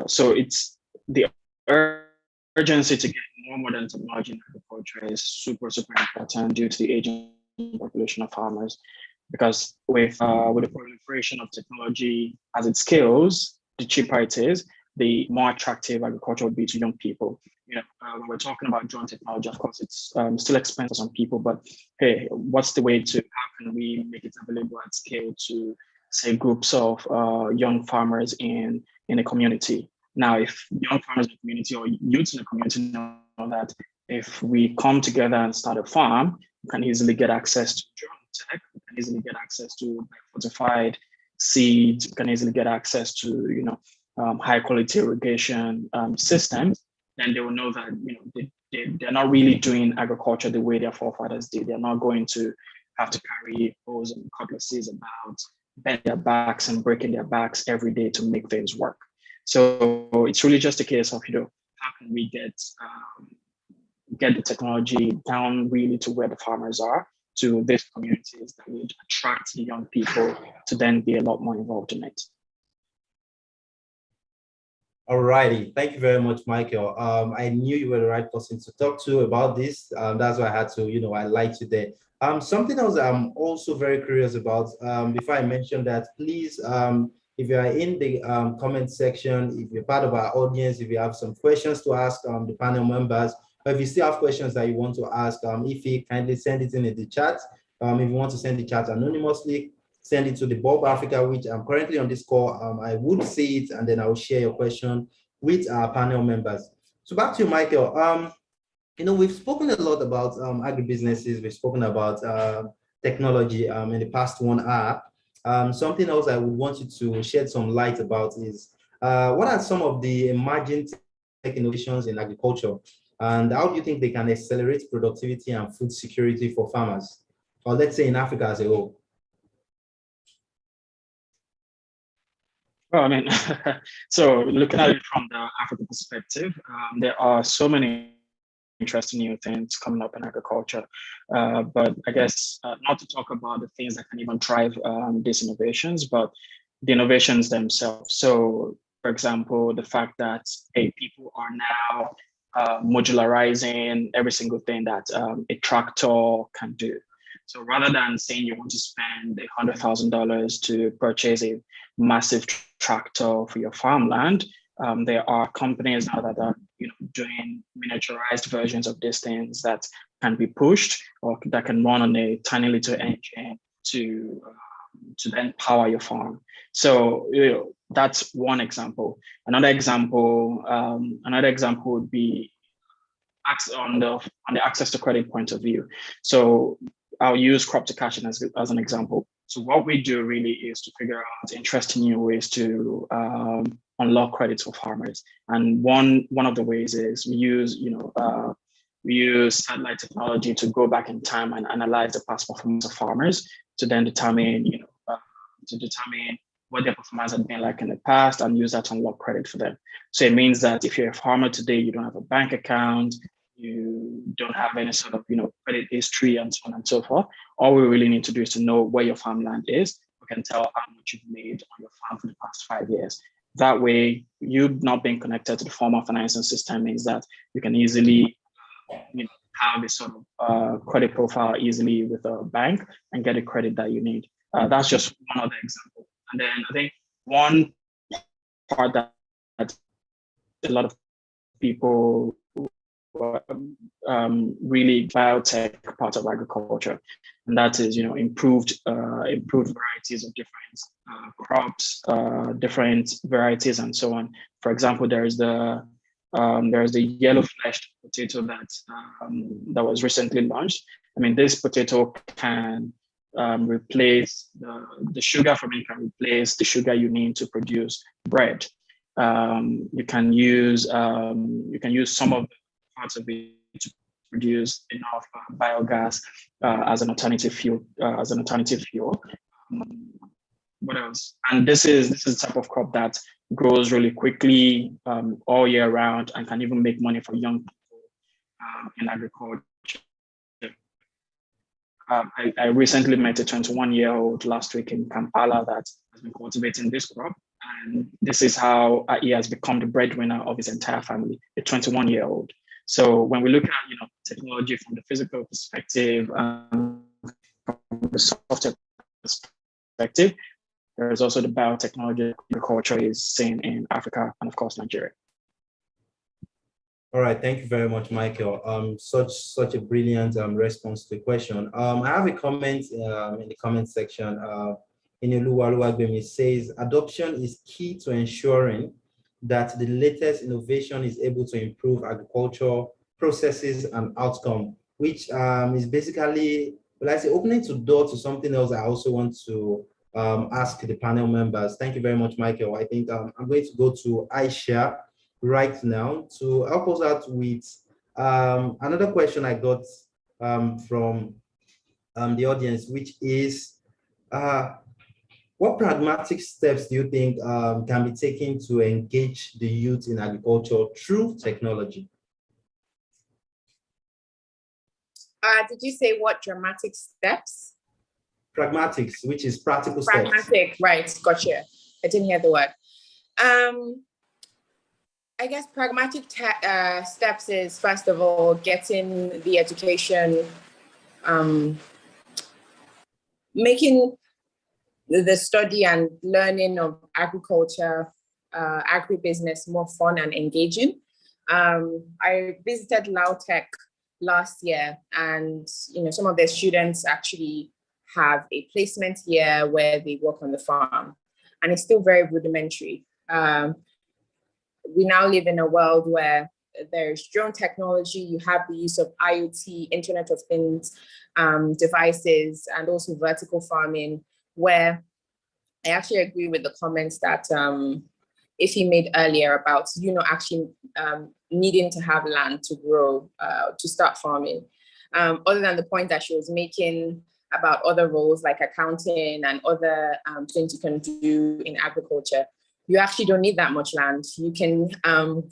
So it's the urgency to get more modern technology in agriculture is super, super important due to the aging population of farmers. Because with the proliferation of technology, as it scales, the cheaper it is, the more attractive agriculture would be to young people. You know, when we're talking about drone technology, of course, it's still expensive for some people, but hey, what's the way to, how can we make it available at scale to, say, groups of young farmers in a community? Now, if young farmers in the community or youths in the community know that if we come together and start a farm, we can easily get access to drone tech, we can easily get access to fortified seeds, we can easily get access to, you know, high quality irrigation systems, then they will know that, you know, they're not really doing agriculture the way their forefathers did. They're not going to have to carry hoes and cutlasses about, bend their backs and breaking their backs every day to make things work. So it's really just a case of, you know, how can we get get the technology down really to where the farmers are, to these communities that would attract the young people to then be a lot more involved in it. All righty. Thank you very much, Michael. I knew you were the right person to talk to about this. That's why I had to, I liked you there. Something else I'm also very curious about, before I mention that, please, if you are in the comment section, if you're part of our audience, if you have some questions to ask the panel members, or if you still have questions that you want to ask, if you kindly send it in the chat. If you want to send the chat anonymously, send it to the Bob Africa, which I'm currently on this call. I would see it, and then I'll share your question with our panel members. So back to you, Michael. We've spoken a lot about agribusinesses. We've spoken about technology in the past 1 hour. Something else I would want you to shed some light about is what are some of the emerging tech innovations in agriculture, and how do you think they can accelerate productivity and food security for farmers, or let's say in Africa as a whole? Well, I mean, so looking at it from the African perspective, there are so many interesting new things coming up in agriculture. But I guess not to talk about the things that can even drive these innovations, but the innovations themselves. So, for example, the fact that people are now modularizing every single thing that a tractor can do. So rather than saying you want to spend $100,000 to purchase a massive tractor for your farmland, there are companies now that are doing miniaturized versions of these things that can be pushed or that can run on a tiny little engine to then power your farm. So that's one example. Another example would be on the access to credit point of view. So I'll use crop to cash as an example. So what we do really is to figure out interesting new ways to unlock credits for farmers. And one of the ways is we use satellite technology to go back in time and analyze the past performance of farmers to then determine what their performance had been like in the past and use that to unlock credit for them. So it means that if you're a farmer today, you don't have a bank account, you don't have any sort of credit history and so on and so forth. All we really need to do is to know where your farmland is. We can tell how much you've made on your farm for the past 5 years. That way, you not being connected to the formal financing system means that you can easily have a sort of credit profile easily with a bank and get the credit that you need. That's just one other example. And then I think one part that a lot of people really biotech part of agriculture, and that is improved varieties of different crops, different varieties, and so on. For example, there's the yellow fleshed potato that was recently launched. I mean, this potato can replace the sugar from it, can replace the sugar you need to produce bread. You can use some of the parts of it to produce enough biogas as an alternative fuel. What else? And this is the type of crop that grows really quickly all year round and can even make money for young people in agriculture. I recently met a 21-year-old last week in Kampala that has been cultivating this crop, and this is how he has become the breadwinner of his entire family, a 21-year-old. So when we look at technology from the physical perspective, from the software perspective, there is also the biotechnology agriculture is seen in Africa and of course Nigeria. All right, thank you very much, Michael. Such a brilliant response to the question. I have a comment in the comment section. Inelu says adoption is key to ensuring that the latest innovation is able to improve agriculture processes and outcome, which is basically, well, I say, opening the door to something else I also want to ask the panel members. Thank you very much, Michael. I think I'm going to go to Aisha right now to help us out with another question I got from the audience, which is, what pragmatic steps do you think can be taken to engage the youth in agriculture through technology? Did you say what dramatic steps? Pragmatics, which is practical steps. Pragmatic, right, gotcha. I didn't hear the word. I guess pragmatic steps is, first of all, getting the education, making the study and learning of agriculture, agribusiness more fun and engaging. I visited Lautech last year, and some of their students actually have a placement here where they work on the farm, and it's still very rudimentary. We now live in a world where there's drone technology, you have the use of IoT, Internet of Things devices, and also vertical farming, where I actually agree with the comments that Ify made earlier about, actually needing to have land to grow, to start farming. Other than the point that she was making about other roles like accounting and other things you can do in agriculture, you actually don't need that much land. You can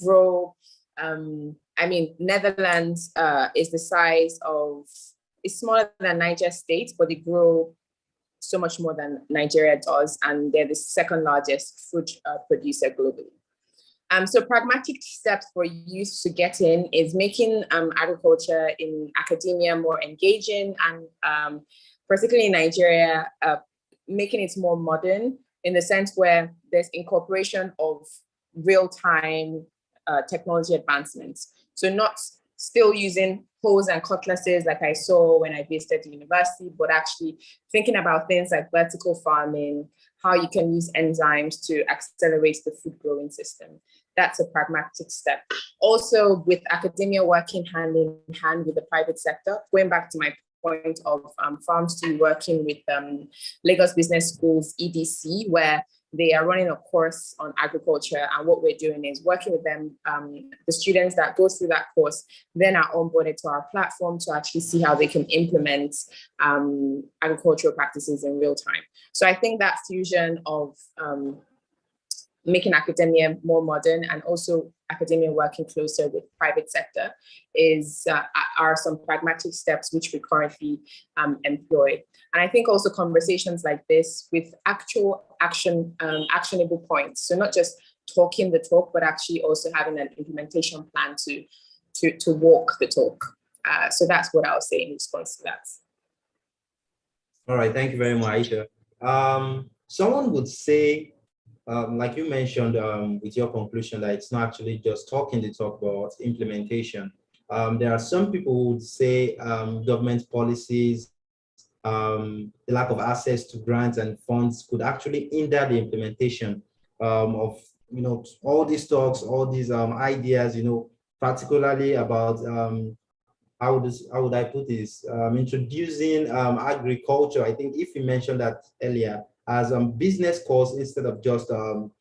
grow, Netherlands is the size of, it's smaller than Niger State, but they grow so much more than Nigeria does, and they're the second largest food producer globally. So pragmatic steps for youth to get in is making agriculture in academia more engaging, and particularly in Nigeria, making it more modern in the sense where there's incorporation of real-time technology advancements. So not still using hoes and cutlasses like I saw when I visited the university, but actually thinking about things like vertical farming, how you can use enzymes to accelerate the food growing system. That's a pragmatic step. Also, with academia working hand in hand with the private sector, going back to my point of farms to working with Lagos Business School's EDC, where they are running a course on agriculture, and what we're doing is working with them, the students that go through that course then are onboarded to our platform to actually see how they can implement agricultural practices in real time. So I think that fusion of making academia more modern and also academia working closer with private sector are some pragmatic steps which we currently employ. And I think also conversations like this with actual actionable points. So not just talking the talk, but actually also having an implementation plan to walk the talk. So that's what I'll say in response to that. All right, thank you very much, Aisha. Someone would say, like you mentioned with your conclusion, that it's not actually just talking the talk, but implementation. There are some people who would say government policies, the lack of access to grants and funds could actually hinder the implementation of all these talks, all these ideas, particularly about how would I put this, introducing agriculture. I think if you mentioned that earlier, as a business course instead of just an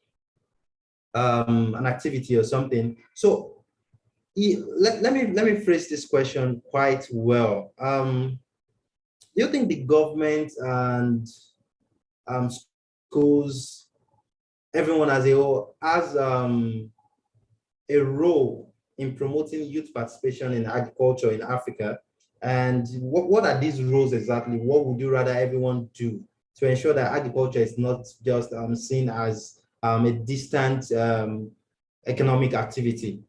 activity or something. So let me phrase this question quite well. Do you think the government and schools, everyone as a whole, has a role in promoting youth participation in agriculture in Africa? And what are these roles exactly? What would you rather everyone do to ensure that agriculture is not just seen as a distant economic activity?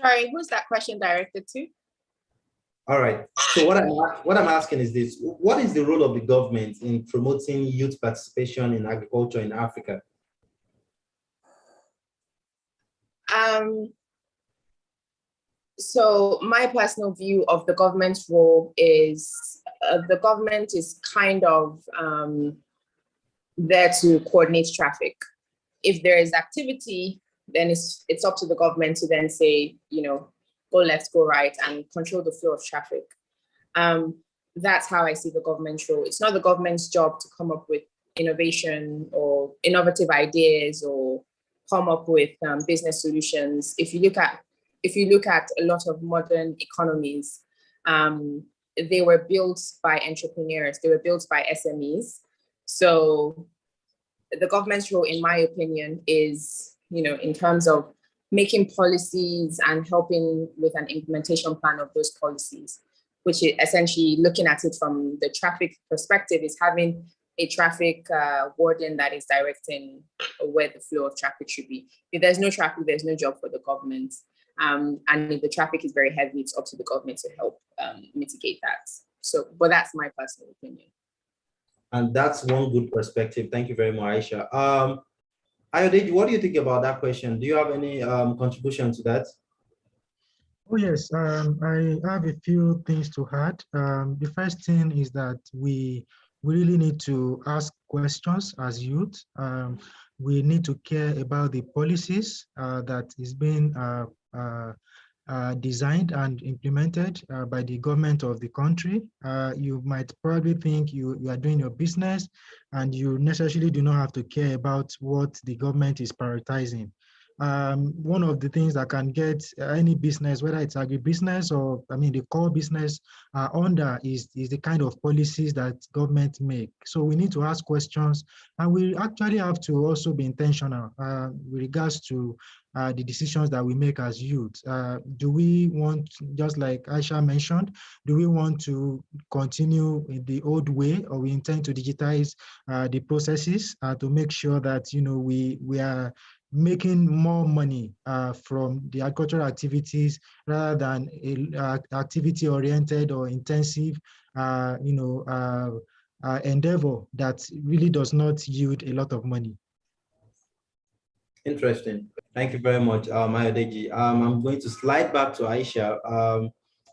Sorry, who's that question directed to? All right. So what I'm asking is this: what is the role of the government in promoting youth participation in agriculture in Africa? So my personal view of the government's role is the government is kind of there to coordinate traffic. If there is activity, then it's up to the government to then say, go left, go right, and control the flow of traffic. That's how I see the government's role. It's not the government's job to come up with innovation or innovative ideas or come up with business solutions. If you look at a lot of modern economies, they were built by entrepreneurs. They were built by SMEs. So the government's role, in my opinion, is, in terms of making policies and helping with an implementation plan of those policies, which is essentially looking at it from the traffic perspective, is having a traffic warden that is directing where the flow of traffic should be. If there's no traffic, there's no job for the government. And if the traffic is very heavy, it's up to the government to help mitigate that. So, but that's my personal opinion. And that's one good perspective. Thank you very much, Aisha. Ayodeji, what do you think about that question? Do you have any contribution to that? Oh, yes, I have a few things to add. The first thing is that we really need to ask questions as youth. We need to care about the policies that is being designed and implemented by the government of the country. You might probably think you are doing your business and you necessarily do not have to care about what the government is prioritizing. One of the things that can get any business, whether it's agribusiness or, the core business under is the kind of policies that government make. So we need to ask questions, and we actually have to also be intentional with regards to the decisions that we make as youth. Do we want, just like Aisha mentioned, do we want to continue in the old way, or we intend to digitize the processes to make sure that, we are making more money from the agricultural activities rather than activity-oriented or intensive, endeavor that really does not yield a lot of money. Interesting. Thank you very much, Ayodeji. I'm going to slide back to Aisha,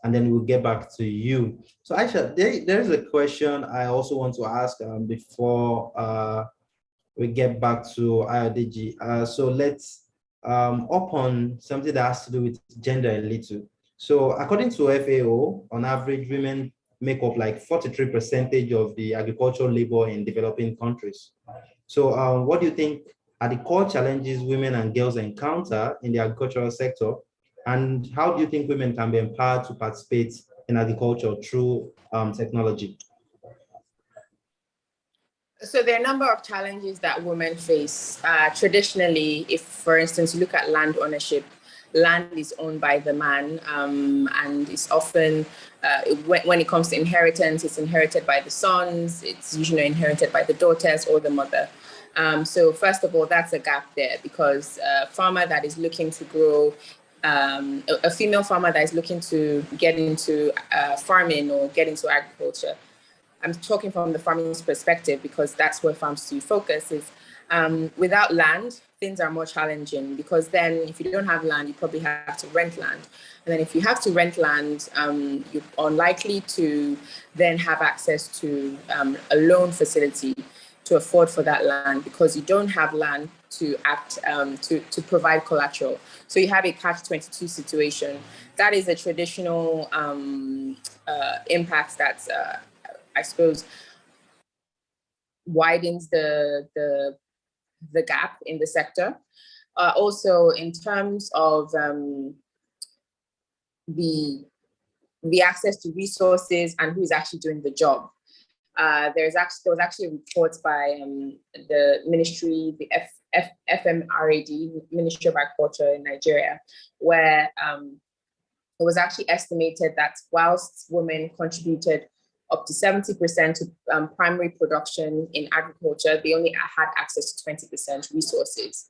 and then we'll get back to you. So Aisha, there's a question I also want to ask before we get back to Ayodeji. So let's up on something that has to do with gender a little. So according to FAO, on average, women make up like 43% of the agricultural labor in developing countries. So what do you think are the core challenges women and girls encounter in the agricultural sector? And how do you think women can be empowered to participate in agriculture through technology? So there are a number of challenges that women face. Traditionally, if, for instance, you look at land ownership, land is owned by the man, and it's often, when it comes to inheritance, it's inherited by the sons, it's usually inherited by the daughters or the mother. So first of all, that's a gap there, because a farmer that is looking to grow, a female farmer that is looking to get into farming or get into agriculture, I'm talking from the farming's perspective because that's where Farms to focus is. Without land, things are more challenging, because then if you don't have land, you probably have to rent land. And then if you have to rent land, you're unlikely to then have access to a loan facility to afford for that land, because you don't have land to act to provide collateral. So you have a catch-22 situation. That is a traditional impact that I suppose widens the gap in the sector. Also, in terms of the access to resources and who is actually doing the job. There was actually reports by the ministry, the FMRAD, Ministry of Agriculture in Nigeria, where it was actually estimated that whilst women contributed up to 70% to primary production in agriculture, they only had access to 20% resources.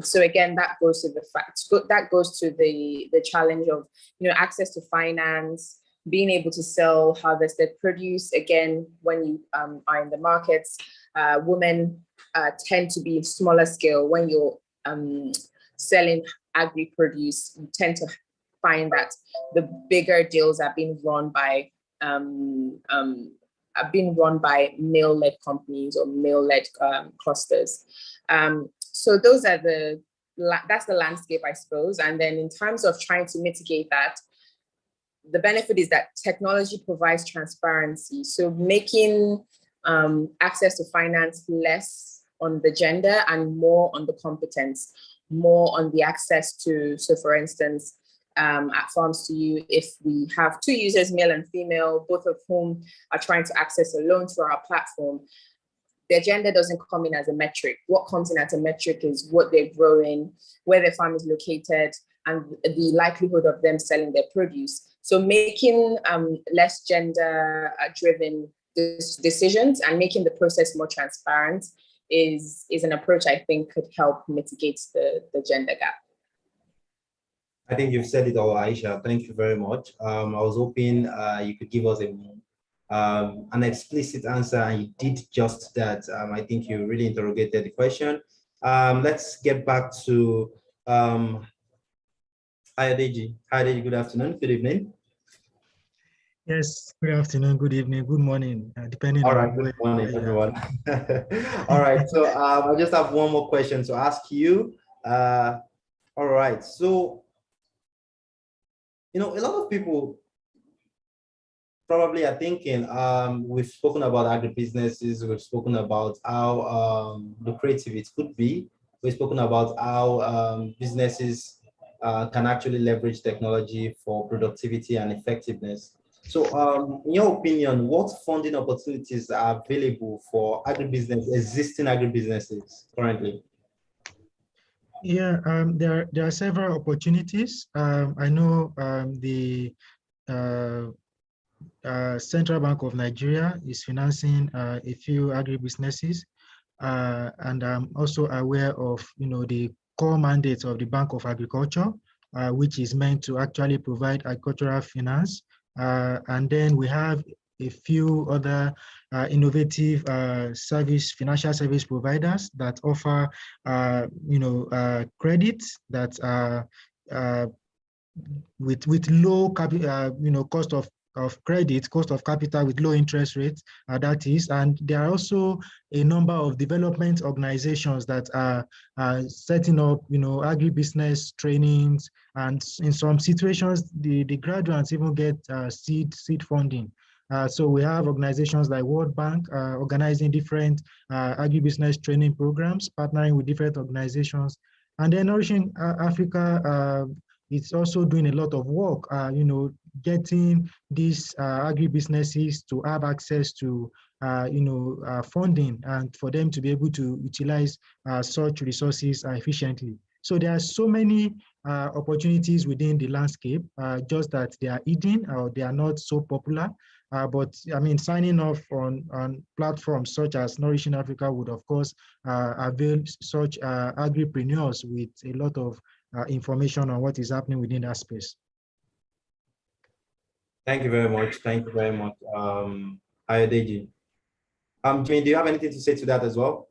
So again, that goes to the challenge of access to finance, being able to sell harvested produce. Again, when you are in the markets, women tend to be smaller scale. When you're selling agri produce, you tend to find that the bigger deals are being run by male-led companies or male-led clusters. So those are that's the landscape, I suppose. And then in terms of trying to mitigate that, the benefit is that technology provides transparency. So making access to finance less on the gender and more on the competence, more on the access to, so for instance, at Farms to You, if we have two users, male and female, both of whom are trying to access a loan through our platform, their gender doesn't come in as a metric. What comes in as a metric is what they're growing, where their farm is located, and the likelihood of them selling their produce. So making less gender-driven decisions and making the process more transparent is an approach I think could help mitigate the gender gap. I think you've said it all, Aisha. Thank you very much. I was hoping you could give us an explicit answer, and you did just that. I think you really interrogated the question. Let's get back to Ayodeji. Ayodeji, good afternoon, good evening. Yes, good afternoon, good evening, good morning, depending on right, good morning, everyone. All right, so I just have one more question to ask you. All right, so, a lot of people probably are thinking, we've spoken about agribusinesses, we've spoken about how lucrative it could be, we've spoken about how businesses can actually leverage technology for productivity and effectiveness. So in your opinion, what funding opportunities are available for existing agribusinesses currently? Yeah, there are several opportunities. I know the Central Bank of Nigeria is financing a few agribusinesses, and I'm also aware of the core mandate of the Bank of Agriculture, which is meant to actually provide agricultural finance. And then we have a few other innovative financial service providers that offer credits that are with low cost of credit, cost of capital with low interest rates, that is. And there are also a number of development organizations that are setting up, agribusiness trainings, and in some situations, the graduates even get seed funding. So we have organizations like World Bank organizing different agribusiness training programs, partnering with different organizations. And then Nourishing Africa, it's also doing a lot of work, getting these agribusinesses to have access to, funding, and for them to be able to utilize such resources efficiently. So there are so many opportunities within the landscape, just that they are hidden or they are not so popular. But I mean, signing off on platforms such as Nourishing Africa would, of course, avail such agripreneurs with a lot of information on what is happening within that space. Thank you very much. Thank you very much, Ayodeji. Jimmy, do you have anything to say to that as well?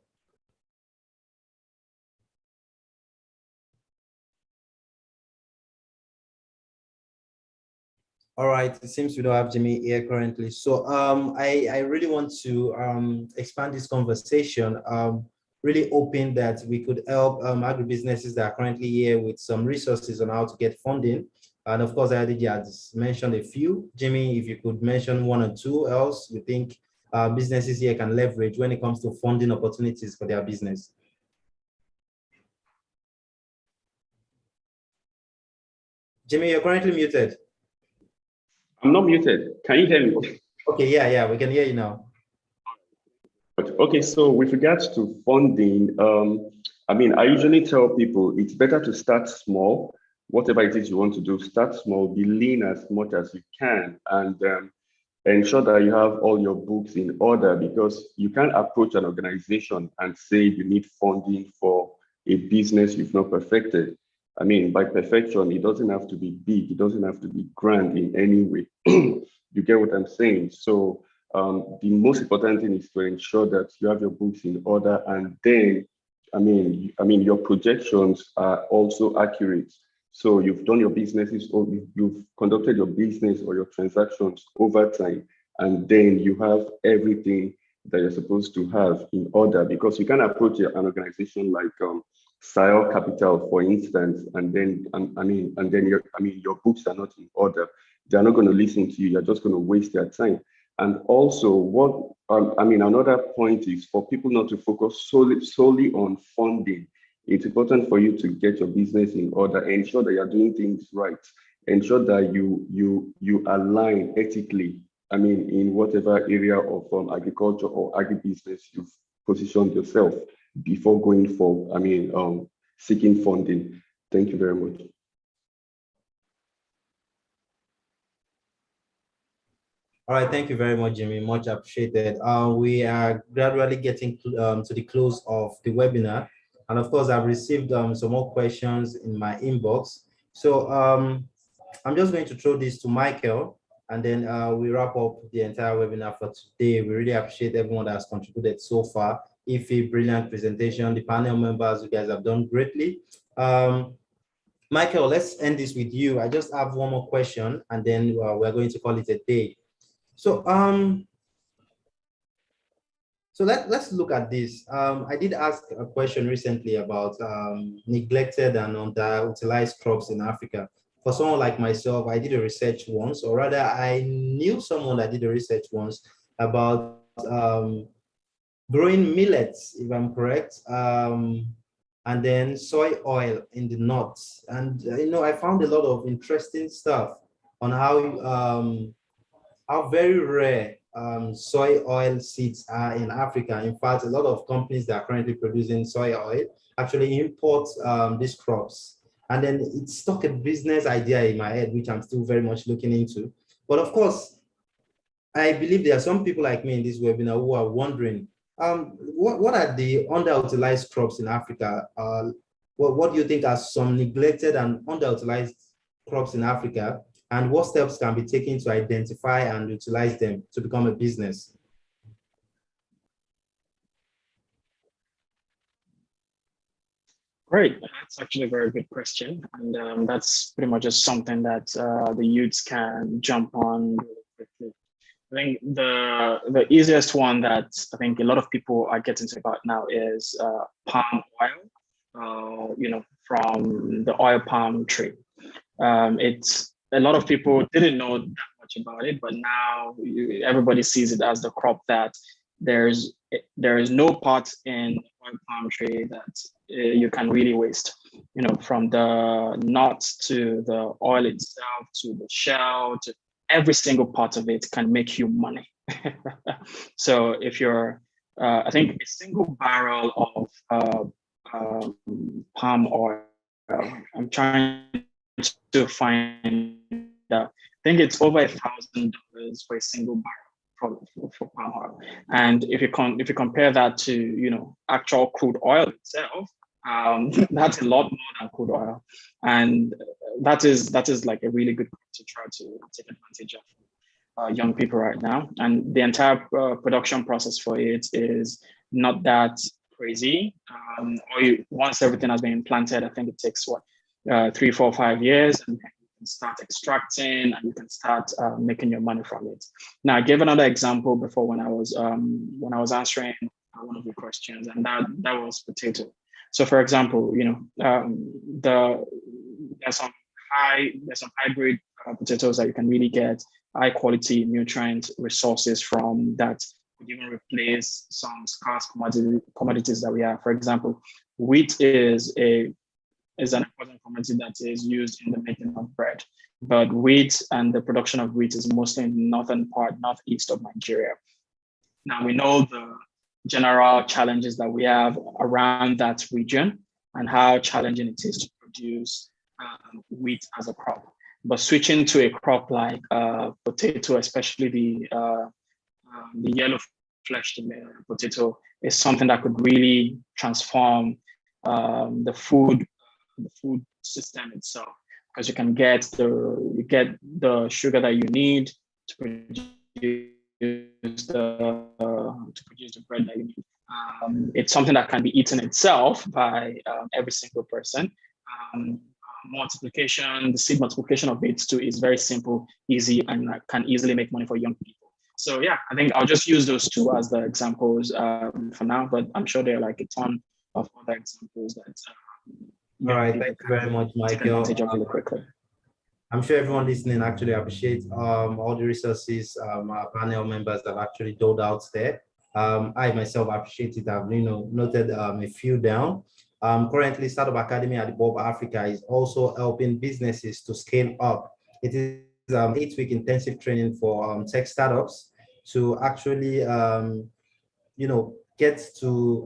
All right, it seems we don't have Jimmy here currently. So I really want to expand this conversation, really hoping that we could help agribusinesses that are currently here with some resources on how to get funding. And of course, Ayodeji has mentioned a few. Jimmy, if you could mention one or two else you think businesses here can leverage when it comes to funding opportunities for their business. Jimmy, you're currently muted. I'm not muted. Can you hear me? Okay, yeah, we can hear you now. Okay, so with regards to funding, I usually tell people it's better to start small. Whatever it is you want to do, start small, be lean as much as you can, and ensure that you have all your books in order, because you can't approach an organization and say you need funding for a business you've not perfected. I mean, by perfection, it doesn't have to be big, it doesn't have to be grand in any way. You get what I'm saying? So the most important thing is to ensure that you have your books in order, and then, your projections are also accurate. So you've done your businesses, or you've conducted your business or your transactions over time, and then you have everything that you're supposed to have in order, because you can approach an organization like Sile Capital, for instance, and then your books are not in order. They're not going to listen to you. You're just going to waste their time. And also, another point is for people not to focus solely on funding. It's important for you to get your business in order, ensure that you're doing things right, ensure that you align ethically. In whatever area of agriculture or agribusiness positioned yourself before going for, seeking funding? Thank you very much. All right, thank you very much, Jimmy. Much appreciated. We are gradually getting to the close of the webinar. And of course, I've received some more questions in my inbox. So I'm just going to throw this to Michael, and then we wrap up the entire webinar for today. We really appreciate everyone that has contributed so far. Ify, brilliant presentation. The panel members, you guys have done greatly. Michael, let's end this with you. I just have one more question, and then we're going to call it a day. So let's look at this. I did ask a question recently about neglected and underutilized crops in Africa. For someone like myself, I did a research once, or rather I knew someone that did a research once about growing millets, if I'm correct, and then soy oil in the north. And I found a lot of interesting stuff on how very rare soy oil seeds are in Africa. In fact, a lot of companies that are currently producing soy oil actually import these crops. And then it stuck a business idea in my head, which I'm still very much looking into. But of course, I believe there are some people like me in this webinar who are wondering, what are the underutilized crops in Africa? What do you think are some neglected and underutilized crops in Africa? And what steps can be taken to identify and utilize them to become a business? Great, that's actually a very good question. And that's pretty much just something that the youths can jump on really quickly. I think the easiest one that I think a lot of people are getting to about now is palm oil, from the oil palm tree. It's a lot of people didn't know that much about it, but now everybody sees it as the crop that there is no part in the oil palm tree that you can really waste. From the nuts to the oil itself to the shell to every single part of it can make you money. So if you're, I think a single barrel of palm oil, I'm trying to find out, I think it's over $1,000 for a single barrel for palm oil. And if you compare that to actual crude oil itself, that's a lot more than crude oil, and that is like a really good to try to take advantage of young people right now. And the entire production process for it is not that crazy. Once everything has been implanted, I think it takes 3, 4, 5 years, and you can start extracting and you can start making your money from it. Now, I gave another example before when I was answering one of your questions, and that was potato. So, for example, there's some hybrid potatoes that you can really get high quality nutrient resources from that would even replace some scarce commodities that we have. For example, wheat is an important commodity that is used in the making of bread. But wheat and the production of wheat is mostly in the northeast of Nigeria. Now we know the general challenges that we have around that region and how challenging it is to produce wheat as a crop. But switching to a crop like potato, especially the yellow fleshed potato, is something that could really transform the food system itself, because you can get the sugar that you need to produce the bread that you need. It's something that can be eaten itself by every single person. Multiplication, the seed multiplication of it too is very simple, easy, and can easily make money for young people. So yeah, I think I'll just use those two as the examples for now, but I'm sure there are like a ton of other examples that. All right, thank you very much, Michael. Really quickly. I'm sure everyone listening actually appreciates all the resources our panel members have actually doled out there. I myself appreciate it. I've noted a few down. Currently, Startup Academy at the Bob Africa is also helping businesses to scale up. It is 8-week intensive training for tech startups to actually get to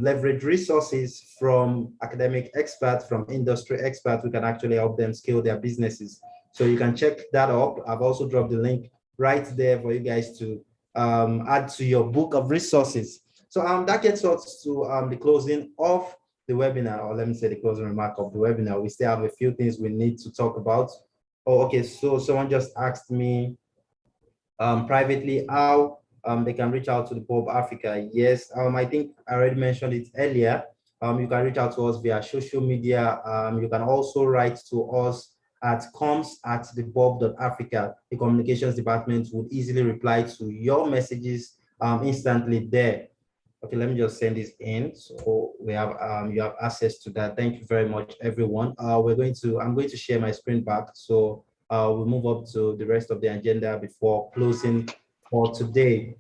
leverage resources from academic experts, from industry experts who can actually help them scale their businesses. So you can check that up. I've also dropped the link right there for you guys to add to your book of resources. So that gets us to the closing of the webinar, or let me say the closing remark of the webinar. We still have a few things we need to talk about. Oh, okay, so someone just asked me privately how they can reach out to the Bob Africa. Yes, I think I already mentioned it earlier. You can reach out to us via social media. You can also write to us at comms@thebob.africa. The communications department would easily reply to your messages instantly there. Okay, let me just send this in. So we have you have access to that. Thank you very much, everyone. I'm going to share my screen back. So we'll move up to the rest of the agenda before closing for today.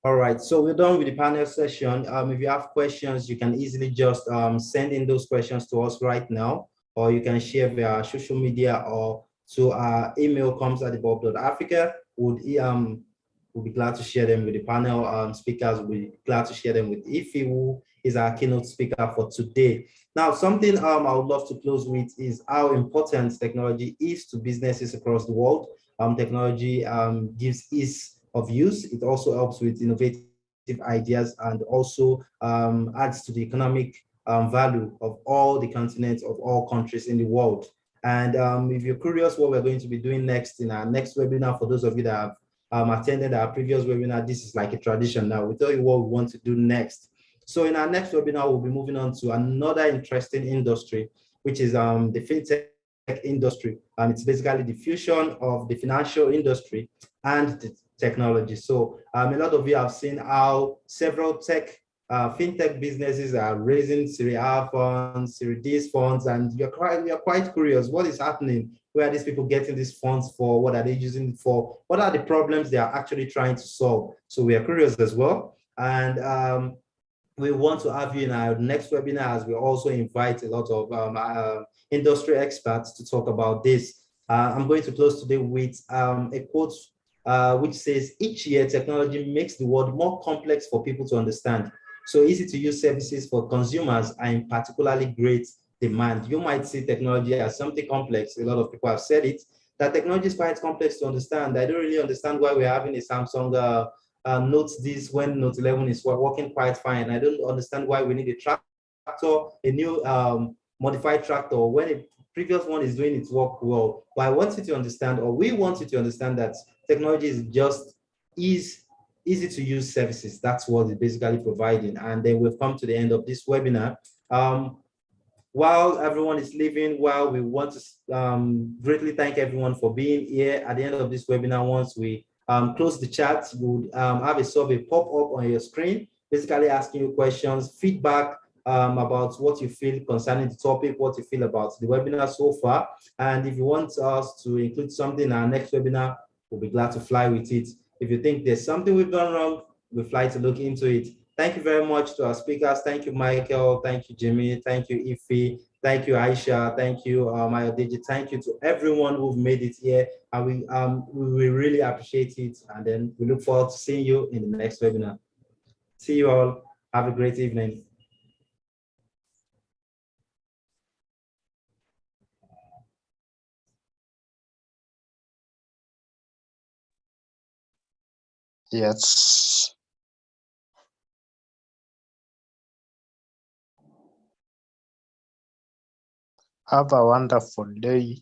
All right, so we're done with the panel session. If you have questions, you can easily just send in those questions to us right now, or you can share via social media or to our email comms@thebob.africa. We'll be glad to share them with the panel speakers. We'll be glad to share them with Ife, who is our keynote speaker for today. Now, something I would love to close with is how important technology is to businesses across the world. Technology gives ease of use. It also helps with innovative ideas and also adds to the economic value of all the continents of all countries in the world. And if you're curious what we're going to be doing next in our next webinar, for those of you that have attended our previous webinar, this is like a tradition now. We'll tell you what we want to do next. So in our next webinar, we'll be moving on to another interesting industry, which is the fintech industry. It's basically the fusion of the financial industry and the technology. So a lot of you have seen how several fintech businesses are raising Series A funds, Series D funds, and you're quite curious what is happening. Where are these people getting these funds for? What are they using it for? What are the problems they are actually trying to solve? So we are curious as well. And we want to have you in our next webinar as we also invite a lot of industry experts to talk about this. I'm going to close today with a quote which says, each year technology makes the world more complex for people to understand. So easy to use services for consumers are in particularly great demand. You might see technology as something complex. A lot of people have said it, that technology is quite complex to understand. I don't really understand why we're having a Samsung Note this when Note 11 is working quite fine. I don't understand why we need a tractor, a new modified tractor, when a previous one is doing its work well. But I want you to understand, or we want you to understand, that technology is just easy to use services. That's what it's basically providing. And then we've come to the end of this webinar. While everyone is leaving, while we want to greatly thank everyone for being here. At the end of this webinar, once we close the chat, you would have a survey pop up on your screen, basically asking you questions, feedback about what you feel concerning the topic, what you feel about the webinar so far. And if you want us to include something in our next webinar, we'll be glad to fly with it. If you think there's something we've done wrong, we'll fly to look into it. Thank you very much to our speakers. Thank you, Michael. Thank you, Jimmy. Thank you, Ife. Thank you, Aisha. Thank you, Mayodeji. Thank you to everyone who've made it here. And we really appreciate it. And then we look forward to seeing you in the next webinar. See you all. Have a great evening. Yes. Have a wonderful day.